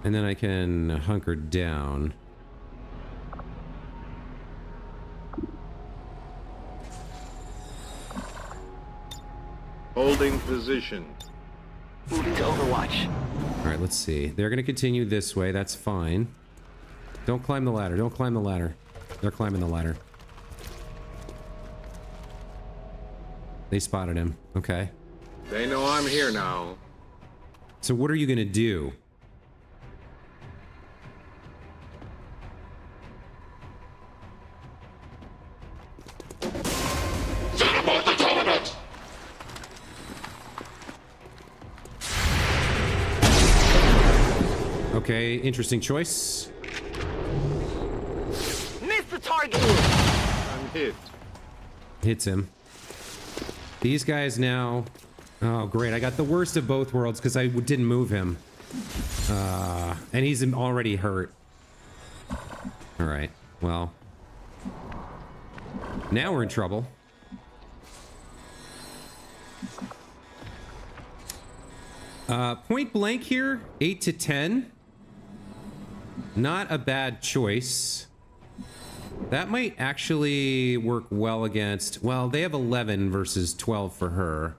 S1: And then I can hunker down.
S4: Holding position.
S5: Moving to Overwatch.
S1: All right, let's see. They're going to continue this way. That's fine. Don't climb the ladder. Don't climb the ladder. They're climbing the ladder. They spotted him. Okay.
S4: They know I'm here now.
S1: So what are you going to do? Okay, interesting choice.
S3: Miss the target!
S4: I'm hit.
S1: Hits him. These guys now... Oh, great. I got the worst of both worlds because I didn't move him. And he's already hurt. Alright, well. Now we're in trouble. Point blank here, 8 to 10. Not a bad choice. That might actually work well against... Well, they have 11 versus 12 for her.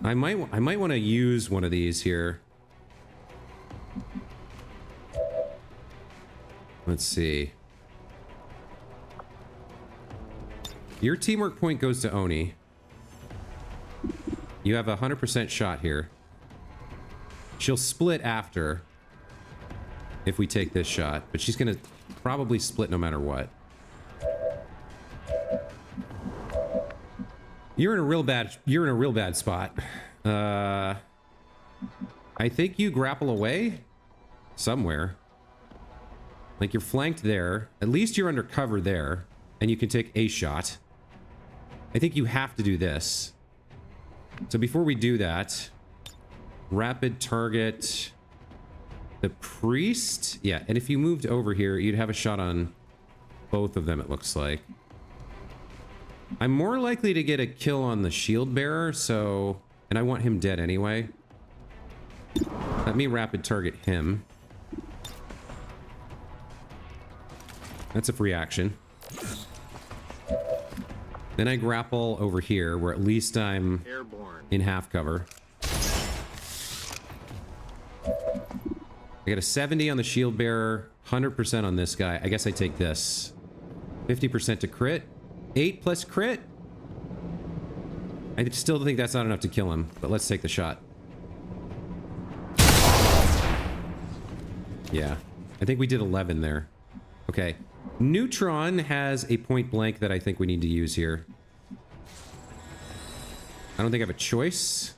S1: I might want to use one of these here. Let's see. Your teamwork point goes to Oni. You have a 100% shot here. She'll split after if we take this shot, but she's gonna probably split no matter what. You're in a real bad spot. I think you grapple away somewhere. Like you're flanked there. At least you're under cover there, and you can take a shot. I think you have to do this. So before we do that, rapid target the priest. Yeah, and if you moved over here, you'd have a shot on both of them, it looks like. I'm more likely to get a kill on the shield bearer, so... And I want him dead anyway. Let me rapid target him. That's a free action. Then I grapple over here, where at least I'm in half cover. I got a 70 on the shield bearer, 100% on this guy. I guess I take this. 50% to crit. 8 plus crit? I still think that's not enough to kill him, but let's take the shot. Yeah. I think we did 11 there. Okay. Neutron has a point blank that I think we need to use here. I don't think I have a choice.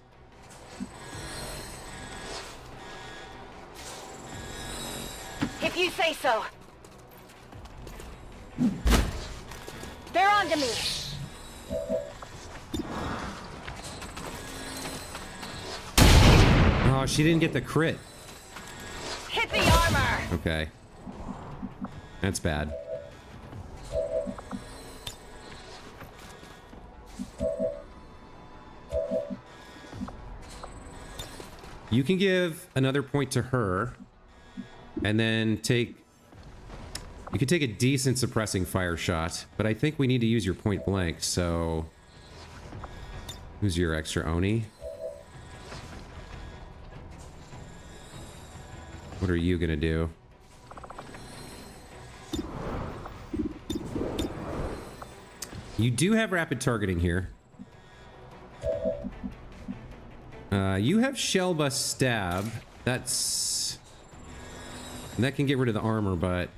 S3: If you say so. They're onto me.
S1: Oh, she didn't get the crit.
S3: Hit the armor.
S1: Okay. That's bad. You can give another point to her, and then take... You can take a decent suppressing fire shot, but I think we need to use your point blank, so... Who's your extra Oni? What are you gonna do? You do have rapid targeting here. You have shell bust stab. That's... That can get rid of the armor, but...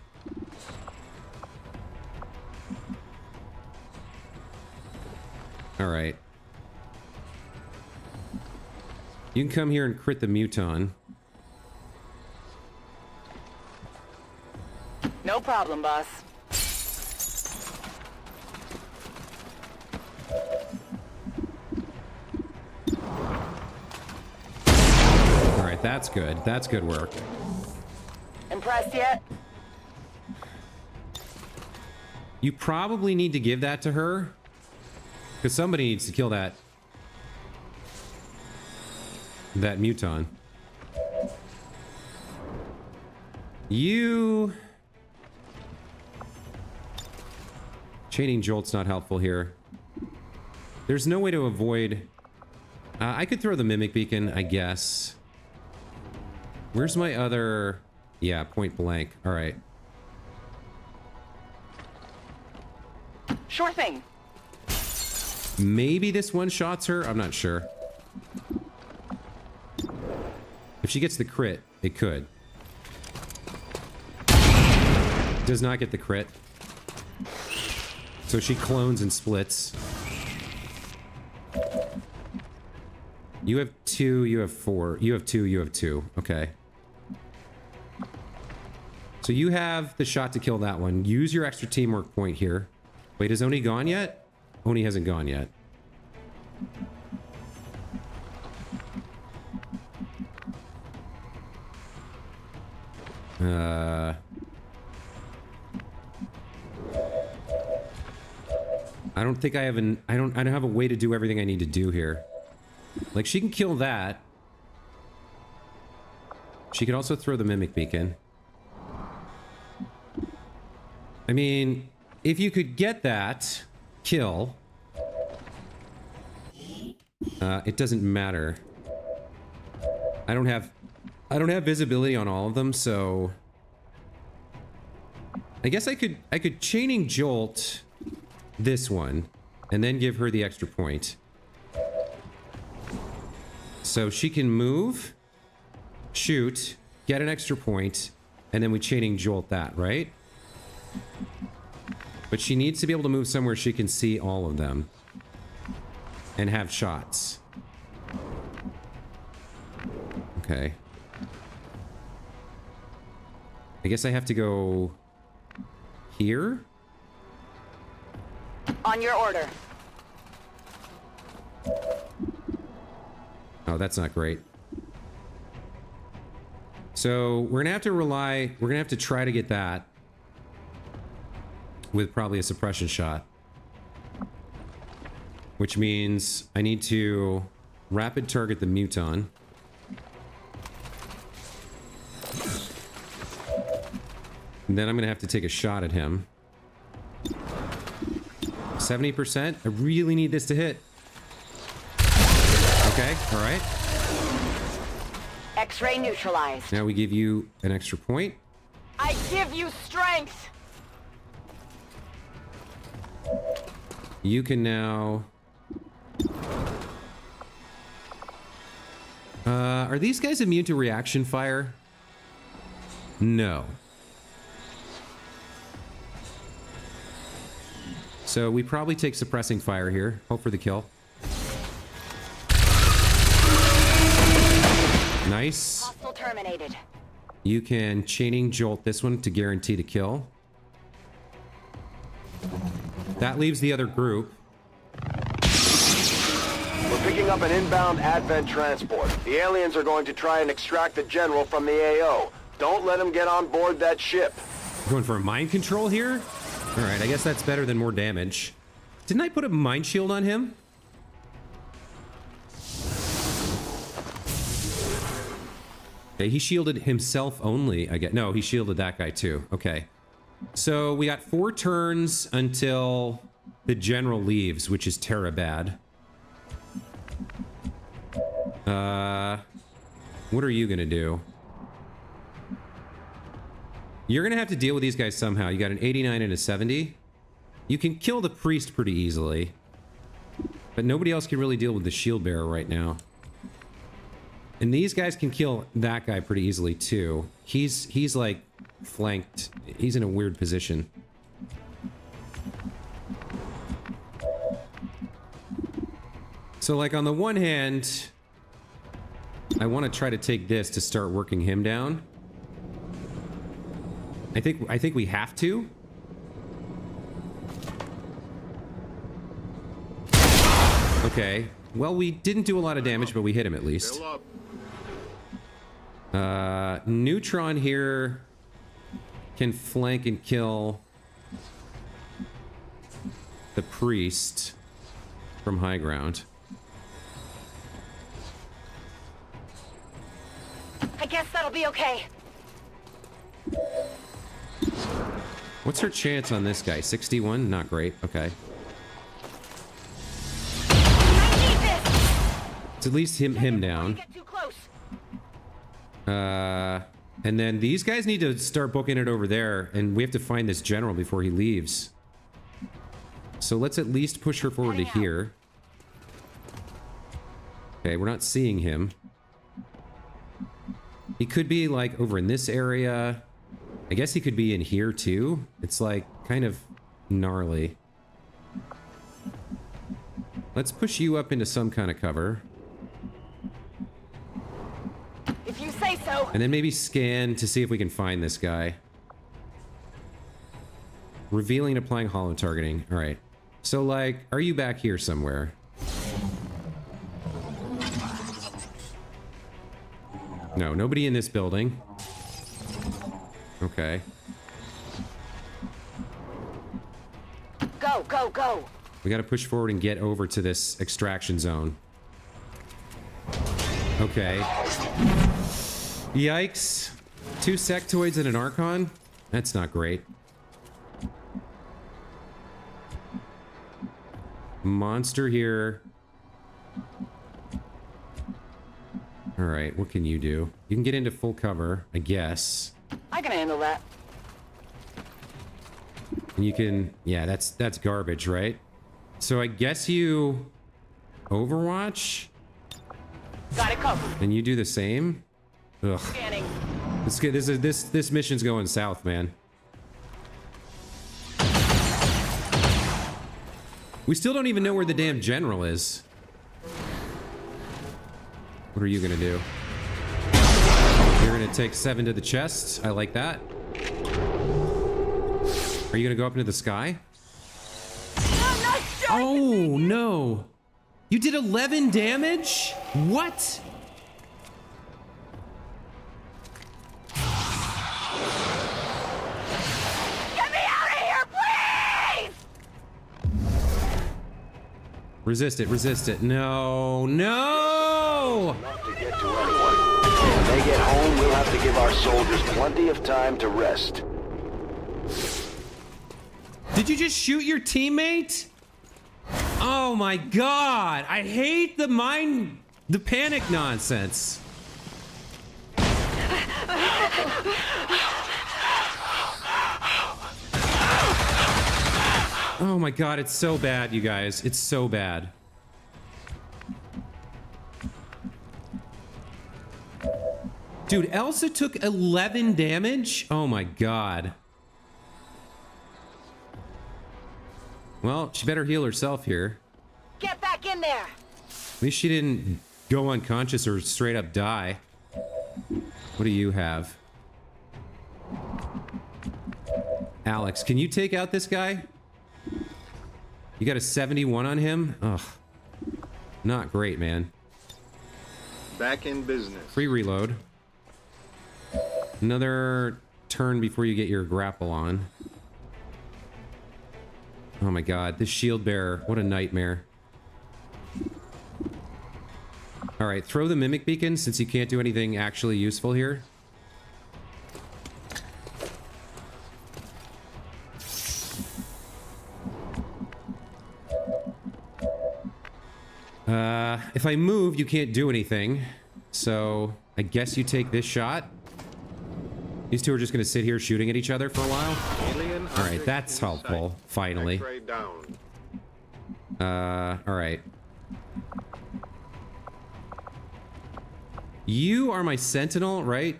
S1: Alright. You can come here and crit the Muton.
S3: No problem, boss.
S1: Alright, that's good. That's good work.
S3: Impressed yet?
S1: You probably need to give that to her. Because somebody needs to kill that Muton. You... Chaining Jolt's not helpful here. There's no way to avoid... I could throw the Mimic Beacon, I guess. Where's my other... Yeah, point blank. Alright.
S3: Sure thing.
S1: Maybe this one-shots her? I'm not sure. If she gets the crit, it could. Does not get the crit. So she clones and splits. You have 2, you have 4. You have 2, you have 2. Okay. So you have the shot to kill that one. Use your extra teamwork point here. Wait, is Oni gone yet? Oni hasn't gone yet. I don't think I have an... I don't have a way to do everything I need to do here. Like, she can kill that. She could also throw the Mimic Beacon. I mean, if you could get that kill... it doesn't matter. I don't have visibility on all of them, so... I guess I could Chaining Jolt this one, and then give her the extra point. So she can move, shoot, get an extra point, and then we Chaining Jolt that, right? But she needs to be able to move somewhere she can see all of them. And have shots. Okay. I guess I have to go... here?
S3: On your order.
S1: Oh, that's not great. So we're gonna have to we're gonna have to try to get that with probably a suppression shot. Which means I need to rapid target the Muton. And then I'm gonna have to take a shot at him. 70%. I really need this to hit. Okay, all right.
S3: X-ray neutralized.
S1: Now we give you an extra point.
S3: I give you strength.
S1: You can now... are these guys immune to reaction fire? No. So we probably take suppressing fire here. Hope for the kill. Nice.
S3: Hostile terminated.
S1: You can chaining jolt this one to guarantee the kill. That leaves the other group.
S2: We're picking up an inbound Advent transport. The aliens are going to try and extract the general from the AO. Don't let them get on board that ship.
S1: Going for a mind control here? Alright, I guess that's better than more damage. Didn't I put a mind shield on him? Okay, he shielded himself only, I guess. No, he shielded that guy too. Okay. So we got 4 turns until the general leaves, which is terra bad. What are you gonna do? You're gonna have to deal with these guys somehow. You got an 89 and a 70. You can kill the priest pretty easily, but nobody else can really deal with the shield bearer right now. And these guys can kill that guy pretty easily too. He's like flanked. He's in a weird position. So like on the one hand, I want to try to take this to start working him down. I think we have to. Okay. Well, we didn't do a lot of damage, but we hit him at least. Neutron here can flank and kill the priest from high ground.
S3: I guess that'll be okay.
S1: What's her chance on this guy? 61? Not great. Okay. It's at least him down. And then these guys need to start booking it over there, and we have to find this general before he leaves. So let's at least push her forward to here. Okay, we're not seeing him. He could be like over in this area. I guess he could be in here too. It's like kind of gnarly. Let's push you up into some kind of cover.
S3: If you say so.
S1: And then maybe scan to see if we can find this guy. Revealing and applying hollow targeting. All right. So like, are you back here somewhere? No, nobody in this building. Okay.
S3: Go, go, go.
S1: We gotta push forward and get over to this extraction zone. Okay. Yikes. 2 sectoids and an Archon? That's not great. Monster here. Alright, what can you do? You can get into full cover, I guess.
S3: I can handle that.
S1: And you can... Yeah, that's garbage, right? So I guess you... Overwatch?
S3: Got it covered.
S1: And you do the same? Ugh.
S3: Scanning.
S1: This mission's going south, man. We still don't even know where the damn general is. What are you gonna do? You're gonna take 7 to the chest. I like that. Are you gonna go up into the sky? Oh, no! You did 11 damage? What?
S3: Get me out of here, please!
S1: Resist it, resist it. No, no!
S2: Enough to get to anyone. When they get home, we'll have to give our soldiers plenty of time to rest.
S1: Did you just shoot your teammate? Oh my god! I hate the panic nonsense. Oh my god, it's so bad, you guys. It's so bad. Dude, Elsa took 11 damage? Oh my god. Well, she better heal herself here.
S3: Get back in there!
S1: At least she didn't go unconscious or straight up die. What do you have? Alex, can you take out this guy? You got a 71 on him? Ugh. Not great, man.
S4: Back in business.
S1: Free reload. Another turn before you get your grapple on. Oh my god, this shield bearer. What a nightmare. Alright, throw the mimic beacon since you can't do anything actually useful here. If I move, you can't do anything. So, I guess you take this shot. These two are just going to sit here shooting at each other for a while. Alright, that's helpful, finally. Alright. You are my sentinel, right?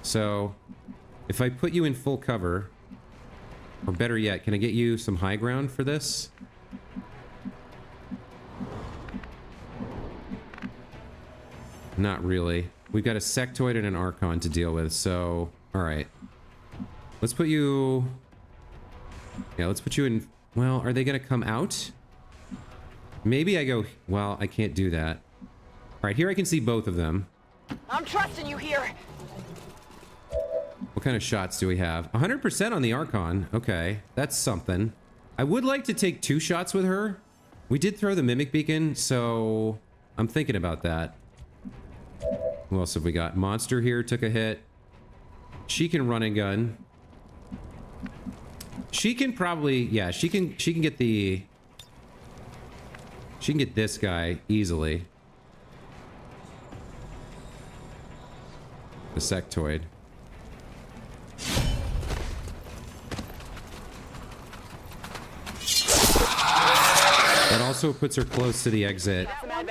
S1: So, if I put you in full cover, or better yet, can I get you some high ground for this? Not really. We've got a sectoid and an archon to deal with, so... Alright. Let's put you... Yeah, let's put you in... Well, are they gonna come out? Maybe I go... Well, I can't do that. Alright, here I can see both of them.
S3: I'm trusting you here.
S1: What kind of shots do we have? 100% on the archon. Okay, that's something. I would like to take 2 shots with her. We did throw the mimic beacon, so... I'm thinking about that. Who else have we got? Monster here took a hit. She can run and gun. She can probably, yeah, she can get the... She can get this guy easily. The sectoid. That also puts her close to the exit.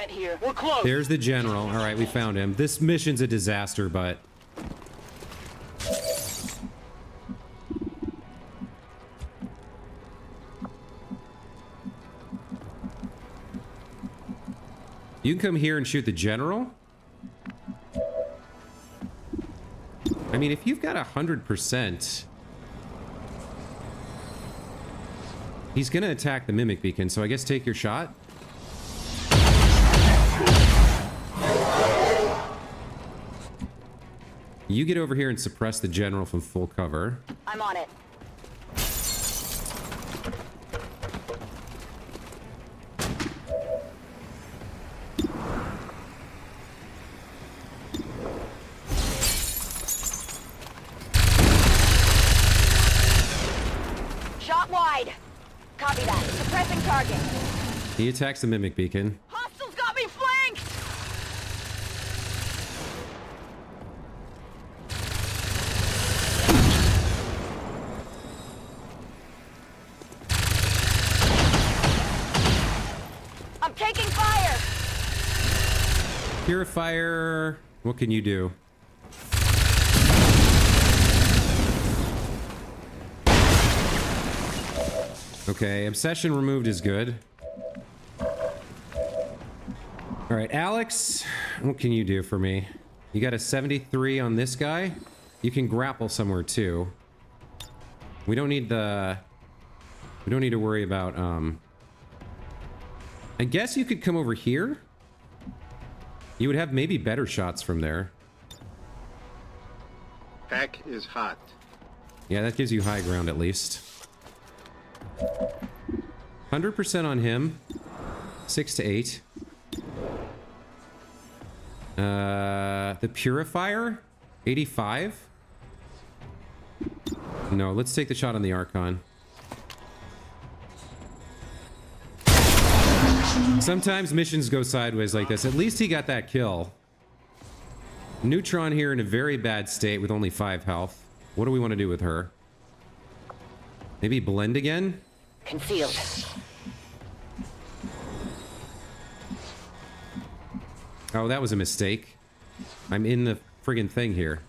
S3: Here. We're close.
S1: There's the general. All right, we found him. This mission's a disaster, but... You can come here and shoot the general? I mean, if you've got 100%... He's gonna attack the mimic beacon, so I guess take your shot. You get over here and suppress the general from full cover.
S3: I'm on it. Shot wide. Copy that. Suppressing target.
S1: He attacks the mimic beacon.
S3: Hostiles got me flanked! I'm taking fire!
S1: Purifier. What can you do? Okay, obsession removed is good. All right, Alex, what can you do for me? You got a 73 on this guy. You can grapple somewhere too. We don't need to worry about, I guess you could come over here. You would have maybe better shots from there.
S4: Pack is hot.
S1: Yeah, that gives you high ground at least. 100% on him. 6 to 8. The Purifier? 85? No, let's take the shot on the Archon. Sometimes missions go sideways like this. At least he got that kill. Neutron here in a very bad state with only 5 health. What do we want to do with her? Maybe blend again?
S3: Concealed.
S1: Oh, that was a mistake. I'm in the friggin' thing here.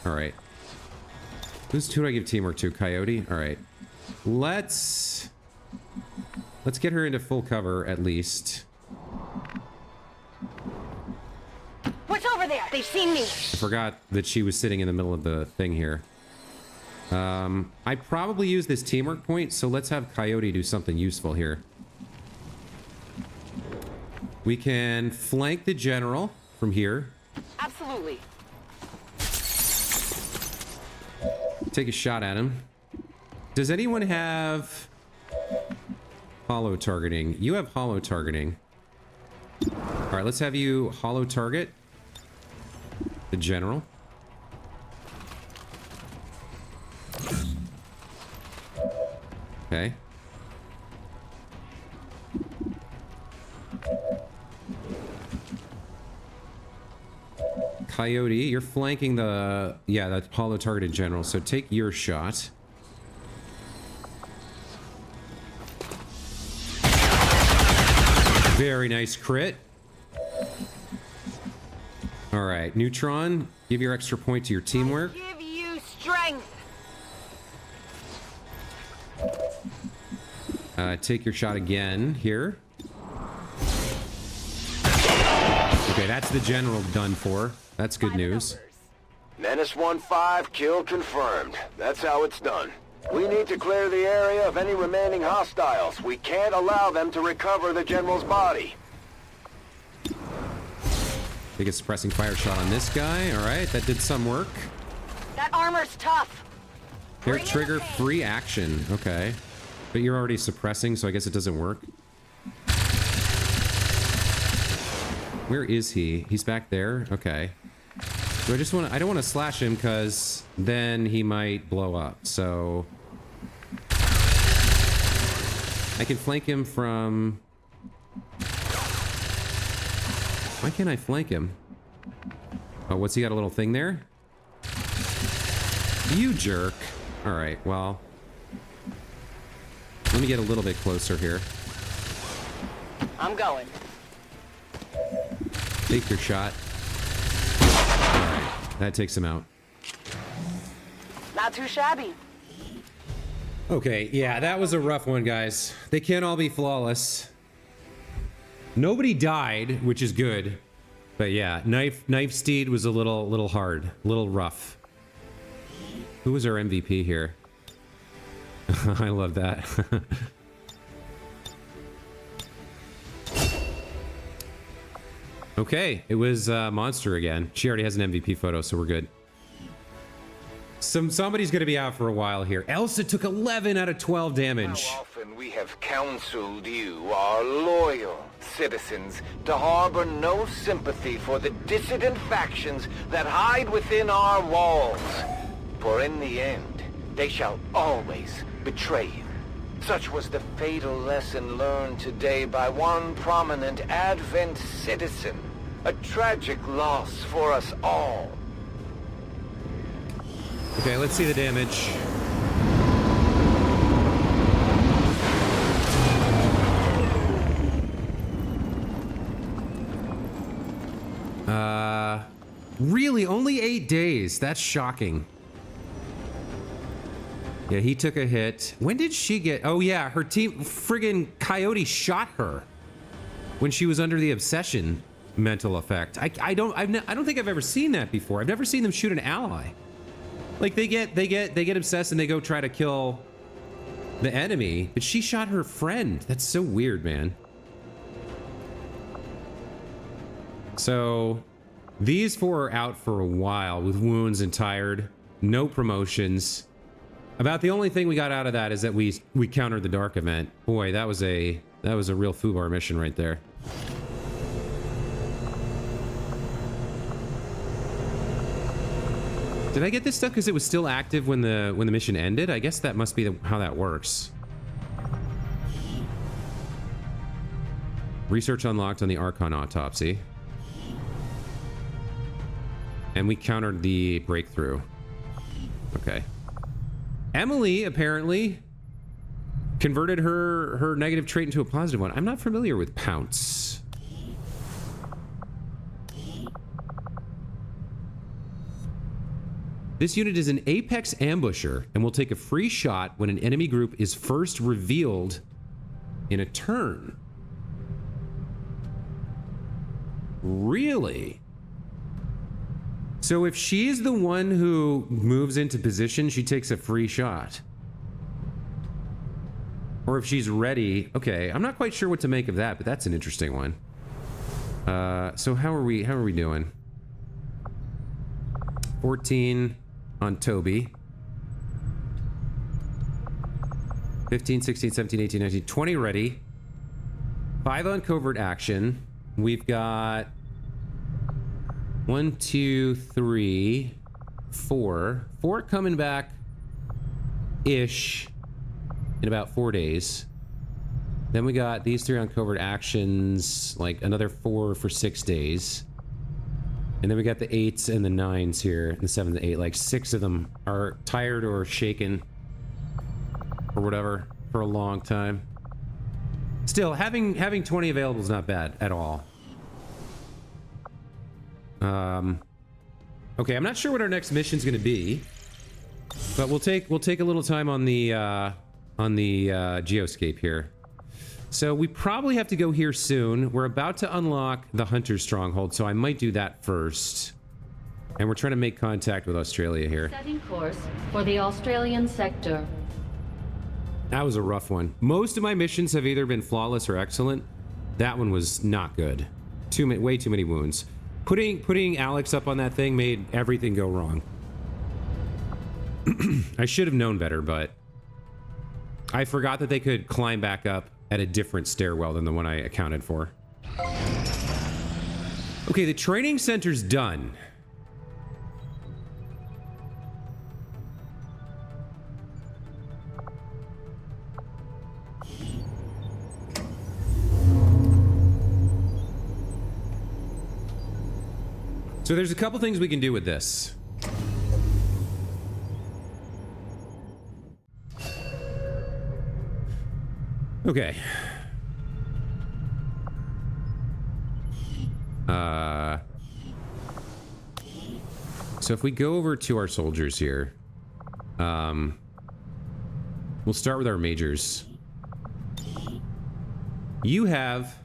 S1: Alright. Who do I give teamwork to? Coyote? Alright. Let's get her into full cover at least.
S3: What's over there? They've seen me.
S1: I forgot that she was sitting in the middle of the thing here. I probably use this teamwork point, so let's have Coyote do something useful here. We can flank the general from here.
S3: Absolutely.
S1: Take a shot at him. Does anyone have hollow targeting? You have hollow targeting. All right, let's have you hollow target the general. Okay. Coyote, you're flanking the... Yeah, that hollow targeted general, so take your shot. Very nice crit. Alright, Neutron, give your extra point to your teamwork.
S3: Give you strength.
S1: Take your shot again here. Okay, that's the general done for. That's good news.
S2: Menace 1-5, kill confirmed. That's how it's done. We need to clear the area of any remaining hostiles. We can't allow them to recover the General's body.
S1: Take a suppressing fire shot on this guy. Alright, that did some work.
S3: That armor's tough.
S1: Here, trigger free action. Okay. But you're already suppressing, so I guess it doesn't work. Where is he? He's back there? Okay. So I don't want to slash him because then he might blow up. So I can flank him from... Why can't I flank him? Oh, what's he got a little thing there? You jerk. All right, well, let me get a little bit closer here.
S3: I'm going.
S1: Take your shot. Alright, that takes him out.
S3: Not too shabby.
S1: Okay, yeah, that was a rough one, guys. They can't all be flawless. Nobody died, which is good. But yeah, Knife Steed was a little hard, a little rough. Who was our MVP here? I love that. Okay, it was Monster again. She already has an MVP photo, so we're good. Somebody's gonna be out for a while here. Elsa took 11 out of 12 damage.
S4: How often we have counseled you, our loyal citizens, to harbor no sympathy for the dissident factions that hide within our walls. For in the end, they shall always betray you. Such was the fatal lesson learned today by one prominent Advent citizen. A tragic loss for us all.
S1: Okay, let's see the damage. Really? Only 8 days? That's shocking. Yeah, he took a hit. When did she get... Oh, yeah, her team... Friggin' Coyote shot her when she was under the obsession mental effect. I don't think I've ever seen that before. I've never seen them shoot an ally. Like, they get obsessed and they go try to kill the enemy, but she shot her friend. That's so weird, man. So these 4 are out for a while with wounds and tired. No promotions. About the only thing we got out of that is that we countered the dark event. Boy, that was a real foobar mission right there. Did I get this stuff because it was still active when the mission ended? I guess that must be how that works. Research unlocked on the Archon autopsy. And we countered the breakthrough. Okay. Emily apparently converted her negative trait into a positive one. I'm not familiar with Pounce. This unit is an Apex ambusher and will take a free shot when an enemy group is first revealed in a turn. Really? So if she's the one who moves into position, she takes a free shot. Or if she's ready. Okay, I'm not quite sure what to make of that, but that's an interesting one. So how are we doing? 14 on Toby. 15, 16, 17, 18, 19, 20 ready. 5 on covert action. We've got 1, 2, 3, 4. 4 coming back ish in about 4 days. Then we got these 3 on covert actions, like another 4 for 6 days. And then we got the 8s and the 9s here, and the 7 and the 8. Like 6 of them are tired or shaken or whatever for a long time. Still, having 20 available is not bad at all. Okay, I'm not sure what our next mission's gonna be, but we'll take a little time on the geoscape here. So we probably have to go here soon. We're about to unlock the Hunter's Stronghold, so I might do that first. And we're trying to make contact with Australia here.
S9: Setting course for the Australian sector.
S1: That was a rough one. Most of my missions have either been flawless or excellent. That one was not good. Way too many wounds. Putting Alex up on that thing made everything go wrong. I should have known better, but I forgot that they could climb back up at a different stairwell than the one I accounted for. Okay, the training center's done. So there's a couple things we can do with this. Okay. So if we go over to our soldiers here, we'll start with our majors. You have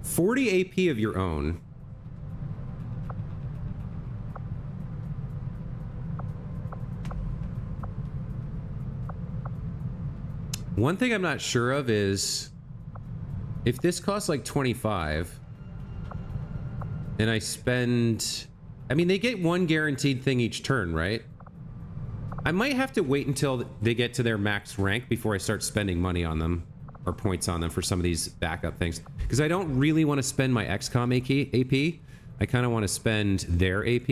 S1: 40 AP of your own. One thing I'm not sure of is if this costs like 25 and I spend, I mean, they get one guaranteed thing each turn, right? I might have to wait until they get to their max rank before I start spending money on them or points on them for some of these backup things, because I don't really want to spend my XCOM AP. I kind of want to spend their AP.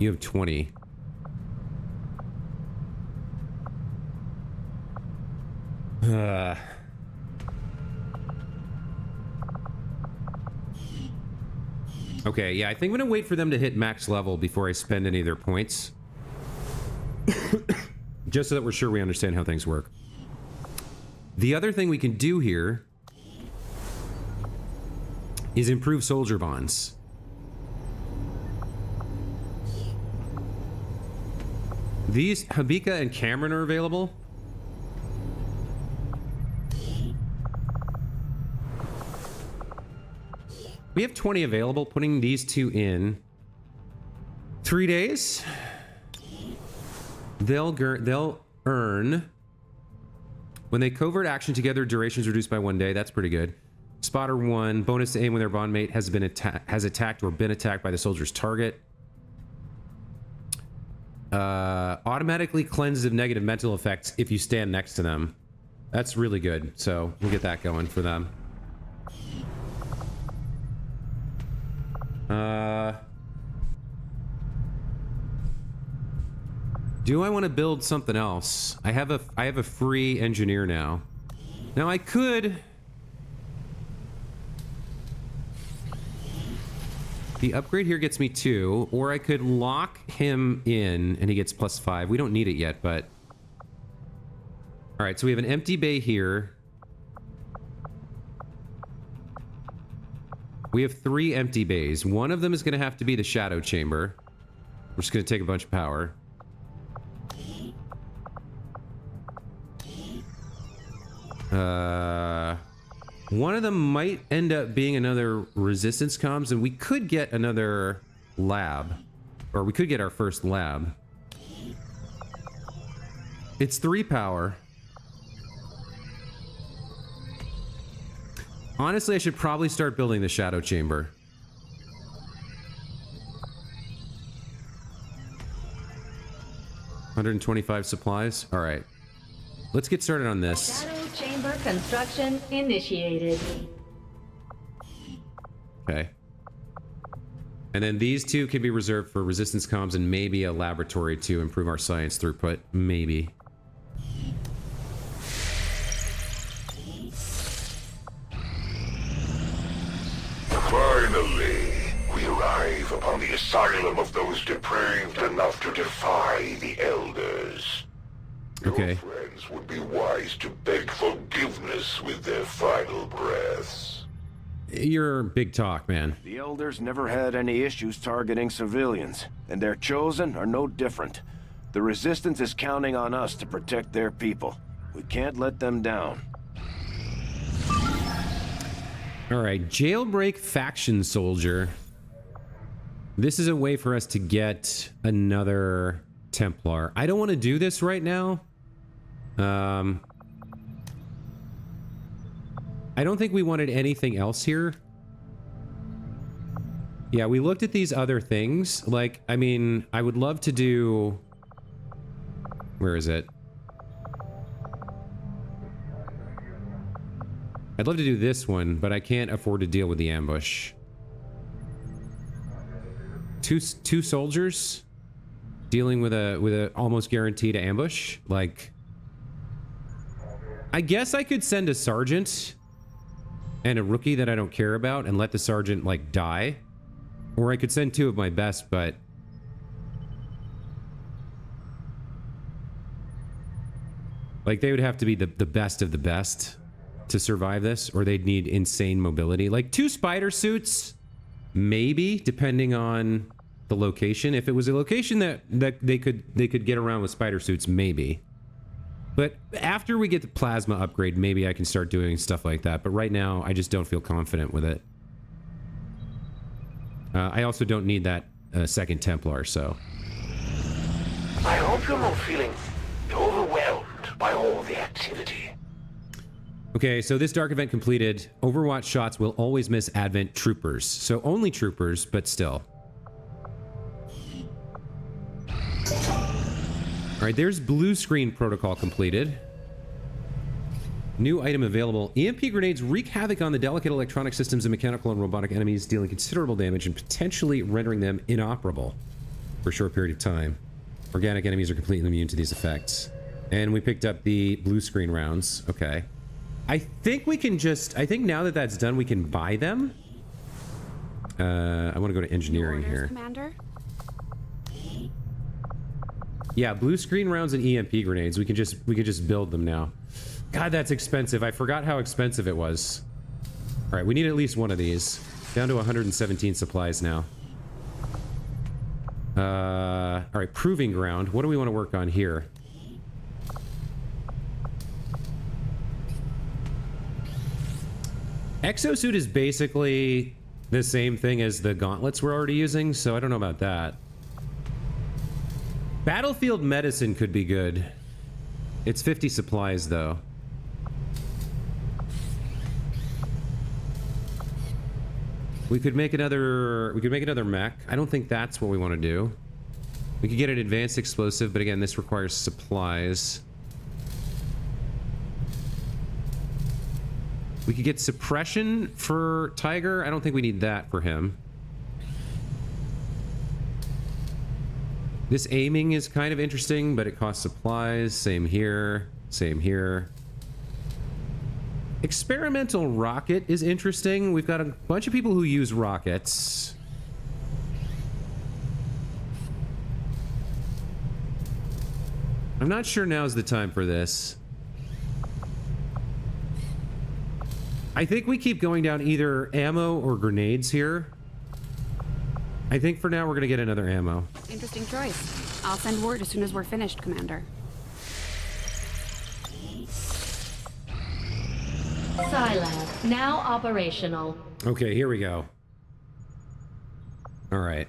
S1: You have 20. Okay, yeah, I think I'm gonna wait for them to hit max level before I spend any of their points. Just so that we're sure we understand how things work. The other thing we can do here is improve soldier bonds. These Habika and Cameron are available. We have 20 available. Putting these 2 in 3 days, they'll earn. When they covert action together, duration's reduced by 1 day. That's pretty good. Spotter 1, bonus to aim when their bond mate has attacked or been attacked by the soldier's target. Automatically cleanses of negative mental effects if you stand next to them. That's really good. So we'll get that going for them. Do I want to build something else? I have a free engineer now. Now I could. The upgrade here gets me 2, or I could lock him in and he gets +5. We don't need it yet, but... Alright, so we have an empty bay here. We have 3 empty bays. One of them is going to have to be the shadow chamber, which is going to take a bunch of power. One of them might end up being another resistance comms, and we could get another lab. Or we could get our first lab. It's 3 power. Honestly, I should probably start building the shadow chamber. $125 supplies? Alright. Let's get started on this.
S9: Shadow chamber construction initiated.
S1: Okay. And then these 2 can be reserved for resistance comms and maybe a laboratory to improve our science throughput. Maybe.
S10: Finally, we arrive upon the asylum of those depraved enough to defy the Elders.
S1: Okay.
S10: Your friends would be wise to beg forgiveness with their final breaths.
S1: You're big talk, man.
S11: The Elders never had any issues targeting civilians, and their chosen are no different. The Resistance is counting on us to protect their people. We can't let them down.
S1: Alright, jailbreak faction soldier. This is a way for us to get another Templar. I don't want to do this right now. I don't think we wanted anything else here. Yeah, we looked at these other things. Like, I mean, I would love to do... Where is it? I'd love to do this one, but I can't afford to deal with the ambush. Two soldiers dealing with a almost guaranteed ambush. Like, I guess I could send a sergeant and a rookie that I don't care about and let the sergeant like die, or I could send 2 of my best, but like they would have to be the best of the best to survive this, or they'd need insane mobility. Like 2 spider suits, maybe, depending on the location. If it was a location that they could get around with spider suits, maybe. But after we get the plasma upgrade, maybe I can start doing stuff like that. But right now, I just don't feel confident with it. I also don't need that second Templar, so...
S10: I hope you're not feeling overwhelmed by all the activity.
S1: Okay, so this dark event completed. Overwatch shots will always miss Advent troopers. So only troopers, but still. Alright, there's blue screen protocol completed. New item available. EMP grenades wreak havoc on the delicate electronic systems and mechanical and robotic enemies, dealing considerable damage and potentially rendering them inoperable for a short period of time. Organic enemies are completely immune to these effects. And we picked up the blue screen rounds. Okay. I think we can just... I think now that that's done, we can buy them. I want to go to engineering here.
S3: Commander?
S1: Yeah, blue screen rounds and EMP grenades. We can just build them now. God, that's expensive. I forgot how expensive it was. All right, we need at least one of these. Down to 117 supplies now. All right, proving ground. What do we want to work on here? Exosuit is basically the same thing as the gauntlets we're already using, so I don't know about that. Battlefield medicine could be good. It's 50 supplies, though. We could make another mech. I don't think that's what we want to do. We could get an advanced explosive, but again, this requires supplies. We could get suppression for Tiger. I don't think we need that for him. This aiming is kind of interesting, but it costs supplies. Same here. Same here. Experimental rocket is interesting. We've got a bunch of people who use rockets. I'm not sure now's the time for this. I think we keep going down either ammo or grenades here. I think for now we're gonna get another ammo.
S12: Interesting choice. I'll send word as soon as we're finished, Commander.
S9: Scilab, now operational.
S1: Okay, here we go. All right.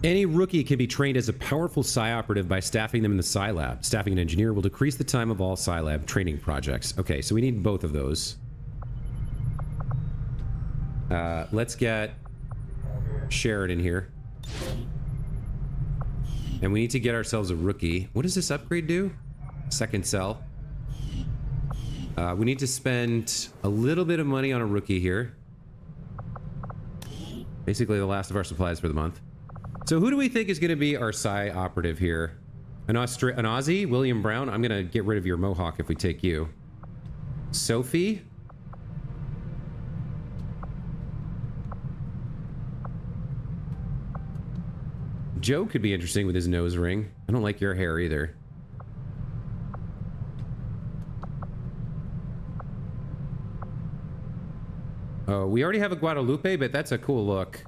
S1: Any rookie can be trained as a powerful Psi operative by staffing them in the Psi lab. Staffing an engineer will decrease the time of all Psi lab training projects. Okay, so we need both of those. Let's get Sharon in here. And we need to get ourselves a rookie. What does this upgrade do? Second cell. We need to spend a little bit of money on a rookie here. Basically the last of our supplies for the month. So who do we think is going to be our Psi operative here? An Aussie? William Brown? I'm going to get rid of your Mohawk if we take you. Sophie? Joe could be interesting with his nose ring. I don't like your hair either. Oh, we already have a Guadalupe, but that's a cool look.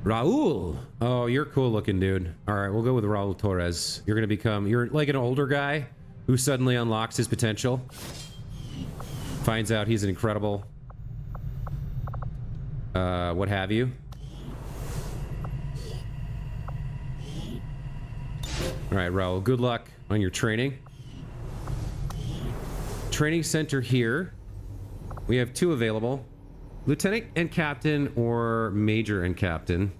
S1: Raul. Oh, you're cool looking, dude. All right, we'll go with Raul Torres. You're gonna become, you're like an older guy who suddenly unlocks his potential. Finds out he's an incredible, what have you. All right, Raul, good luck on your training. Training center here. We have 2 available. Lieutenant and Captain or Major and Captain.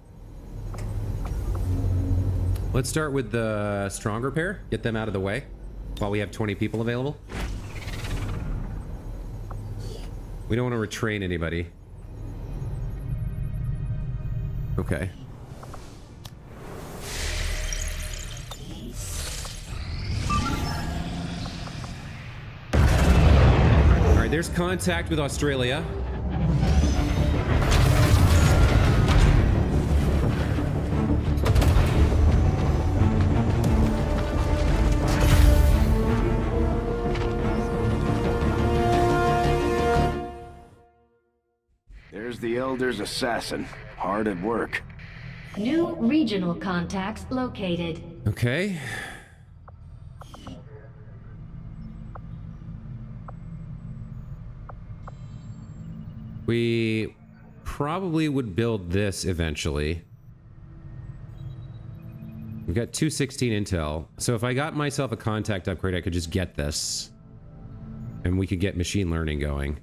S1: Let's start with the stronger pair. Get them out of the way while we have 20 people available. We don't want to retrain anybody. Okay. All right, there's contact with Australia.
S11: There's the Elder's assassin, hard at work.
S9: New regional contacts located.
S1: Okay. We probably would build this eventually. We've got 216 intel. So if I got myself a contact upgrade, I could just get this. And we could get machine learning going.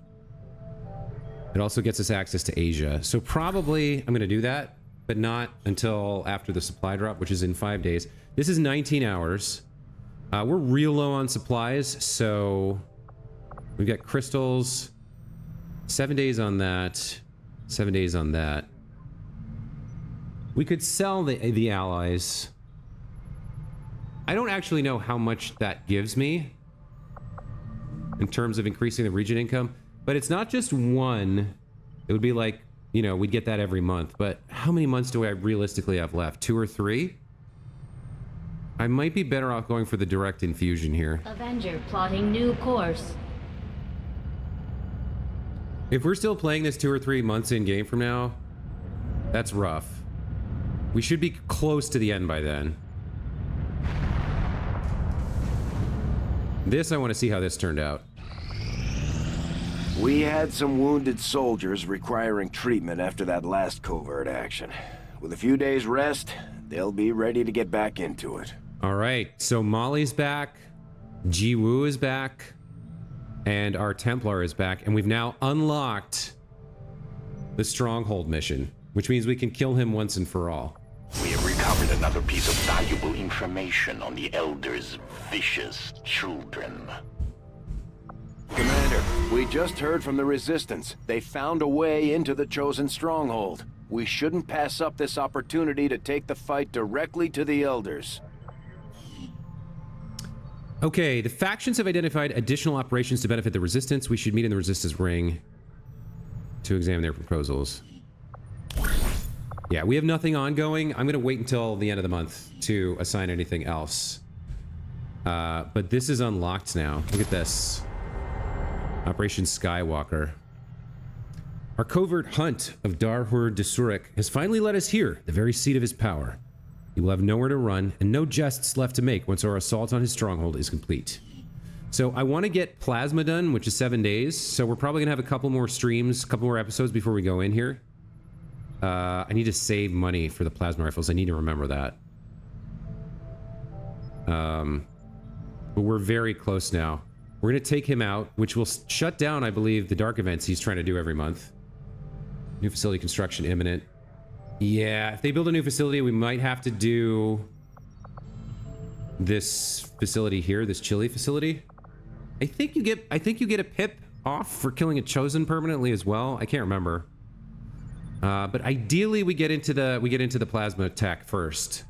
S1: It also gets us access to Asia. So probably I'm going to do that, but not until after the supply drop, which is in 5 days. This is 19 hours. We're real low on supplies, so we've got crystals. 7 days on that. 7 days on that. We could sell the allies. I don't actually know how much that gives me in terms of increasing the region income, but it's not just one. It would be like, you know, we'd get that every month, but how many months do I realistically have left? 2 or 3? I might be better off going for the direct infusion here.
S9: Avenger plotting new course.
S1: If we're still playing this 2 or 3 months in game from now, that's rough. We should be close to the end by then. This, I want to see how this turned out.
S11: We had some wounded soldiers requiring treatment after that last covert action. With a few days rest, they'll be ready to get back into it.
S1: All right, so Molly's back, Ji-Woo is back, and our Templar is back, and we've now unlocked the Stronghold mission, which means we can kill him once and for all.
S10: We have recovered another piece of valuable information on the Elder's vicious children.
S11: Commander, we just heard from the Resistance. They found a way into the Chosen Stronghold. We shouldn't pass up this opportunity to take the fight directly to the Elders.
S1: Okay, the factions have identified additional operations to benefit the Resistance. We should meet in the Resistance ring to examine their proposals. Yeah, we have nothing ongoing. I'm going to wait until the end of the month to assign anything else. But this is unlocked now. Look at this. Operation Skywalker. Our covert hunt of Darhur Desurik has finally led us here, the very seat of his power. He will have nowhere to run and no jests left to make once our assault on his stronghold is complete. So I want to get Plasma done, which is 7 days. So we're probably going to have a couple more streams, a couple more episodes before we go in here. I need to save money for the plasma rifles. I need to remember that. But we're very close now. We're going to take him out, which will shut down, I believe, the dark events he's trying to do every month. New facility construction imminent. Yeah, if they build a new facility, we might have to do this facility here, this chili facility. I think you get a pip off for killing a chosen permanently as well. I can't remember. But ideally we get into the plasma tech first.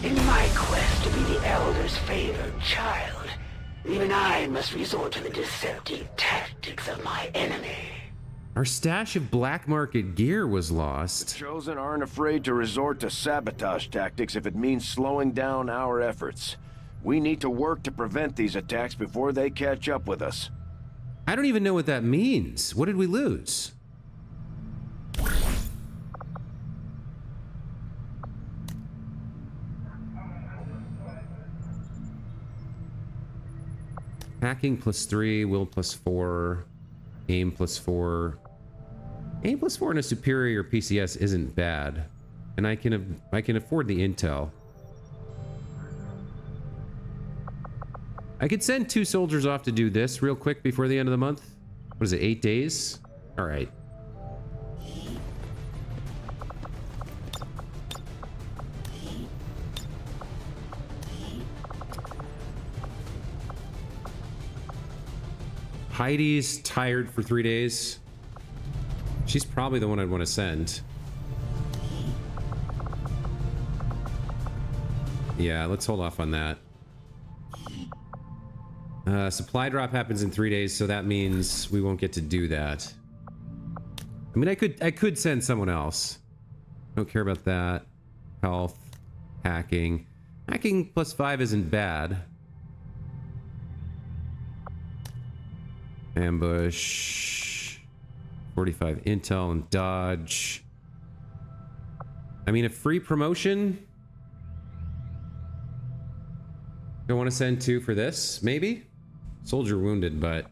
S5: In my quest to be the Elder's favored child, even I must resort to the deceptive tactics of my enemy.
S1: Our stash of black market gear was lost.
S11: The Chosen aren't afraid to resort to sabotage tactics if it means slowing down our efforts. We need to work to prevent these attacks before they catch up with us.
S1: I don't even know what that means. What did we lose? Hacking +3, will +4, aim +4. Aim +4 in a superior PCS isn't bad, and I can afford the intel. I could send 2 soldiers off to do this real quick before the end of the month. What is it, 8 days? All right. Heidi's tired for 3 days. She's probably the one I'd want to send. Yeah, let's hold off on that. Supply drop happens in 3 days, so that means we won't get to do that. I mean, I could send someone else. Don't care about that. Health, hacking. Hacking +5 isn't bad. Ambush. 45 intel and dodge. I mean, a free promotion. Don't want to send 2 for this, maybe? Soldier wounded, but...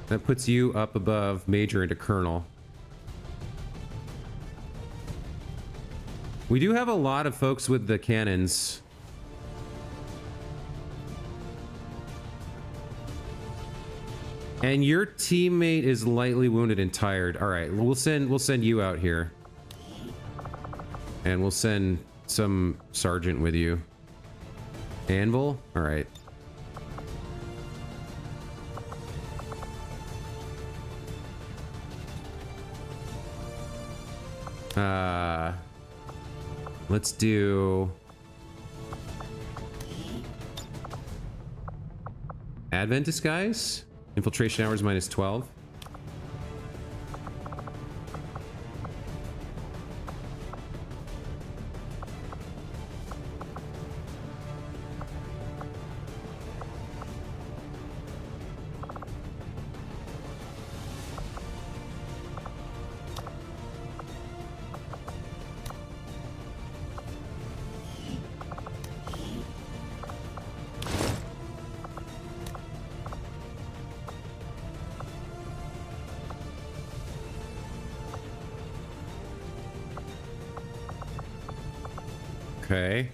S1: that puts you up above Major into Colonel. We do have a lot of folks with the cannons. And your teammate is lightly wounded and tired. All right, we'll send you out here. And we'll send some sergeant with you. Anvil? All right. Let's do Advent disguise. Infiltration hours -12. Okay.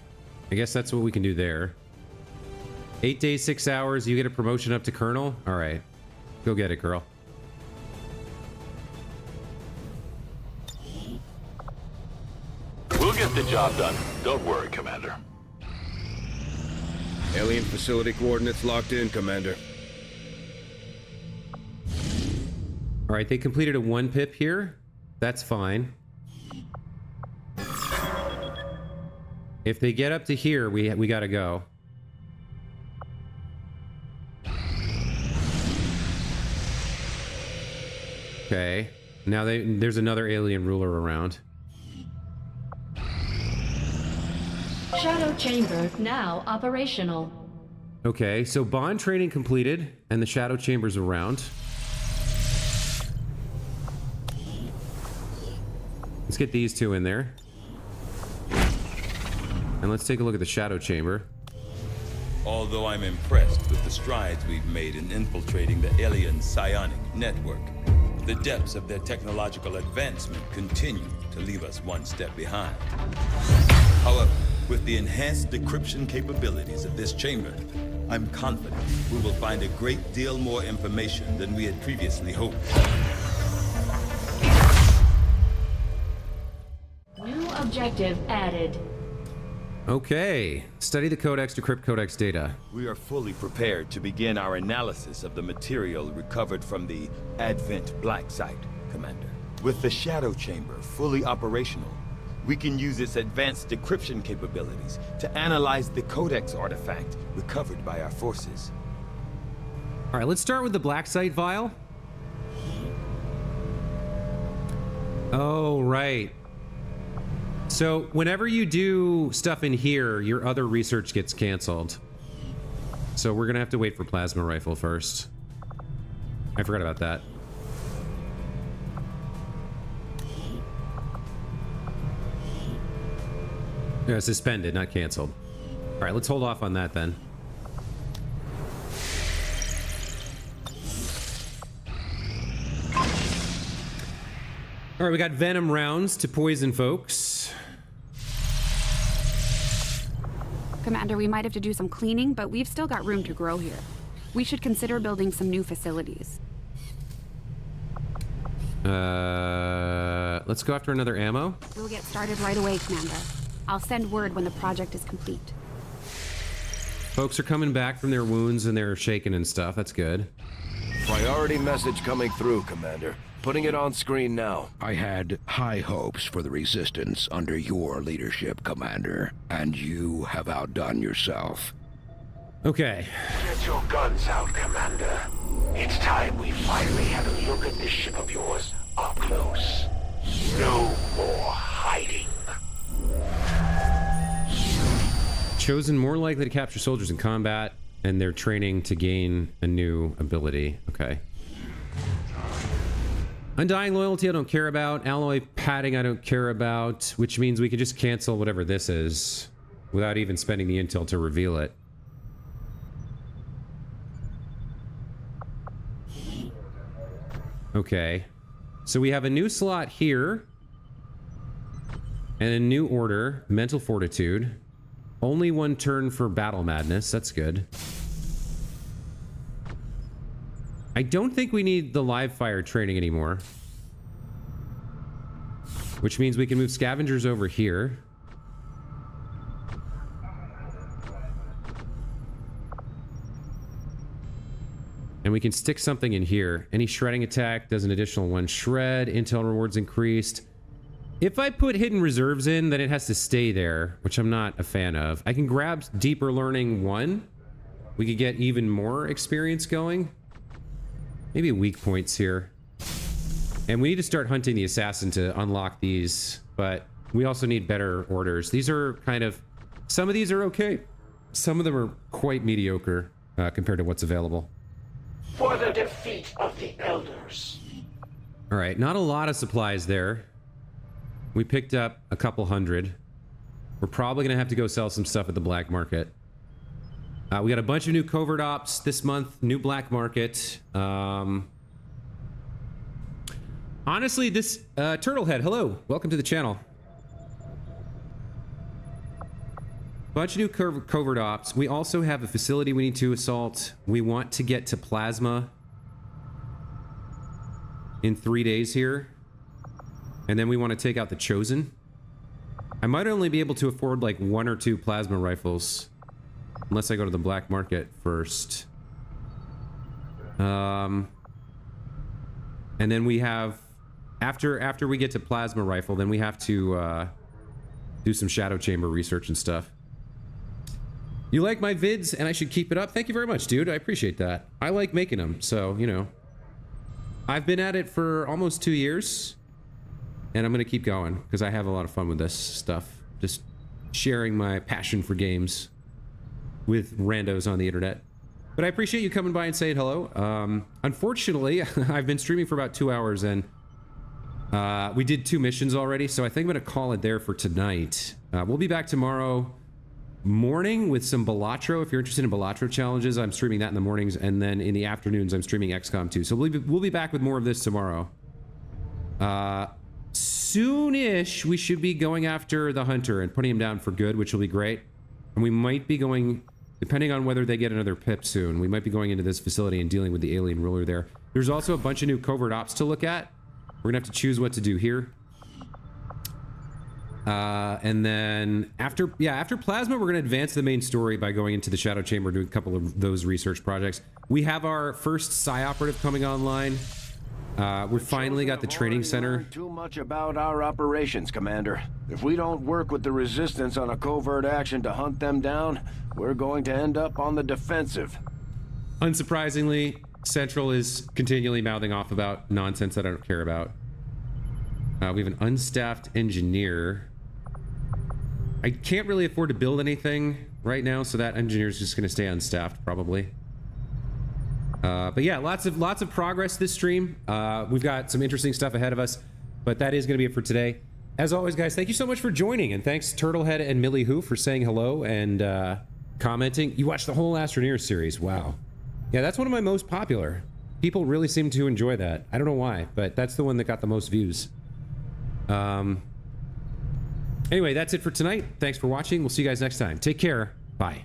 S1: I guess that's what we can do there. 8 days, 6 hours. You get a promotion up to Colonel? All right. Go get it, girl.
S8: We'll get the job done. Don't worry, Commander.
S13: Alien facility coordinates locked in, Commander.
S1: All right, they completed a 1 pip here. That's fine. If they get up to here, we gotta go. Okay. Now there's another alien ruler around.
S9: Shadow chamber now operational.
S1: Okay, so bond training completed, and the shadow chamber's around. Let's get these two in there. And let's take a look at the shadow chamber.
S7: Although I'm impressed with the strides we've made in infiltrating the alien psionic network, the depths of their technological advancement continue to leave us one step behind. However, with the enhanced decryption capabilities of this chamber, I'm confident we will find a great deal more information than we had previously hoped.
S9: New objective added.
S1: Okay. Study the codex, decrypt codex data.
S7: We are fully prepared to begin our analysis of the material recovered from the Advent Black Site, Commander. With the Shadow Chamber fully operational, we can use its advanced decryption capabilities to analyze the codex artifact recovered by our forces.
S1: All right, let's start with the Black Site vial. Oh, right. So whenever you do stuff in here, your other research gets canceled. So we're gonna have to wait for plasma rifle first. I forgot about that. Yeah, suspended, not canceled. All right, let's hold off on that then. All right, we got venom rounds to poison folks.
S12: Commander, we might have to do some cleaning, but we've still got room to grow here. We should consider building some new facilities.
S1: Let's go after another ammo.
S12: We'll get started right away, Commander. I'll send word when the project is complete.
S1: Folks are coming back from their wounds and they're shaking and stuff. That's good.
S11: Priority message coming through, Commander. Putting it on screen now.
S10: I had high hopes for the Resistance under your leadership, Commander, and you have outdone yourself.
S1: Okay.
S10: Get your guns out, Commander. It's time we finally had a look at this ship of yours up close. No more hiding.
S1: Chosen more likely to capture soldiers in combat, and they're training to gain a new ability. Okay. Undying loyalty I don't care about. Alloy padding I don't care about, which means we can just cancel whatever this is without even spending the intel to reveal it. Okay. So we have a new slot here and a new order, mental fortitude. Only 1 turn for battle madness. That's good. I don't think we need the live fire training anymore. Which means we can move scavengers over here. And we can stick something in here. Any shredding attack does an additional 1 shred. Intel rewards increased. If I put hidden reserves in, then it has to stay there, which I'm not a fan of. I can grab deeper learning 1. We could get even more experience going. Maybe weak points here. And we need to start hunting the assassin to unlock these, but we also need better orders. These are kind of... Some of these are okay. Some of them are quite mediocre compared to what's available.
S10: For the defeat of the Elders.
S1: All right, not a lot of supplies there. We picked up a couple hundred. We're probably gonna have to go sell some stuff at the black market. We got a bunch of new covert ops this month, new black market. Honestly, this Turtlehead, hello, welcome to the channel. Bunch of new covert ops. We also have a facility we need to assault. We want to get to Plasma in 3 days here. And then we want to take out the Chosen. I might only be able to afford like 1 or 2 plasma rifles. Unless I go to the black market first. And then we have... After we get to plasma rifle, then we have to do some shadow chamber research and stuff. You like my vids and I should keep it up? Thank you very much, dude. I appreciate that. I like making them, so, you know. I've been at it for almost 2 years. And I'm going to keep going because I have a lot of fun with this stuff. Just sharing my passion for games with randos on the internet. But I appreciate you coming by and saying hello. Unfortunately, I've been streaming for about 2 hours and we did 2 missions already. So I think I'm going to call it there for tonight. We'll be back tomorrow morning with some Balatro. If you're interested in Balatro challenges, I'm streaming that in the mornings. And then in the afternoons, I'm streaming XCOM 2. So we'll be back with more of this tomorrow. Soonish, we should be going after the Hunter and putting him down for good, which will be great. And we might be going, depending on whether they get another pip soon, we might be going into this facility and dealing with the alien ruler there. There's also a bunch of new covert ops to look at. We're gonna have to choose what to do here. And then after Plasma, we're gonna advance the main story by going into the Shadow Chamber, doing a couple of those research projects. We have our first Psi operative coming online. We finally got the training center.
S11: Too much about our operations, Commander. If we don't work with the Resistance on a covert action to hunt them down, we're going to end up on the defensive.
S1: Unsurprisingly, Central is continually mouthing off about nonsense that I don't care about. We have an unstaffed engineer. I can't really afford to build anything right now, so that engineer is just going to stay unstaffed, probably. But yeah, lots of progress this stream. We've got some interesting stuff ahead of us, but that is going to be it for today. As always, guys, thank you so much for joining, and thanks Turtlehead and Millie Who for saying hello and commenting. You watched the whole Astroneer series. Wow. Yeah, that's one of my most popular. People really seem to enjoy that. I don't know why, but that's the one that got the most views. Anyway, that's it for tonight. Thanks for watching. We'll see you guys next time. Take care. Bye.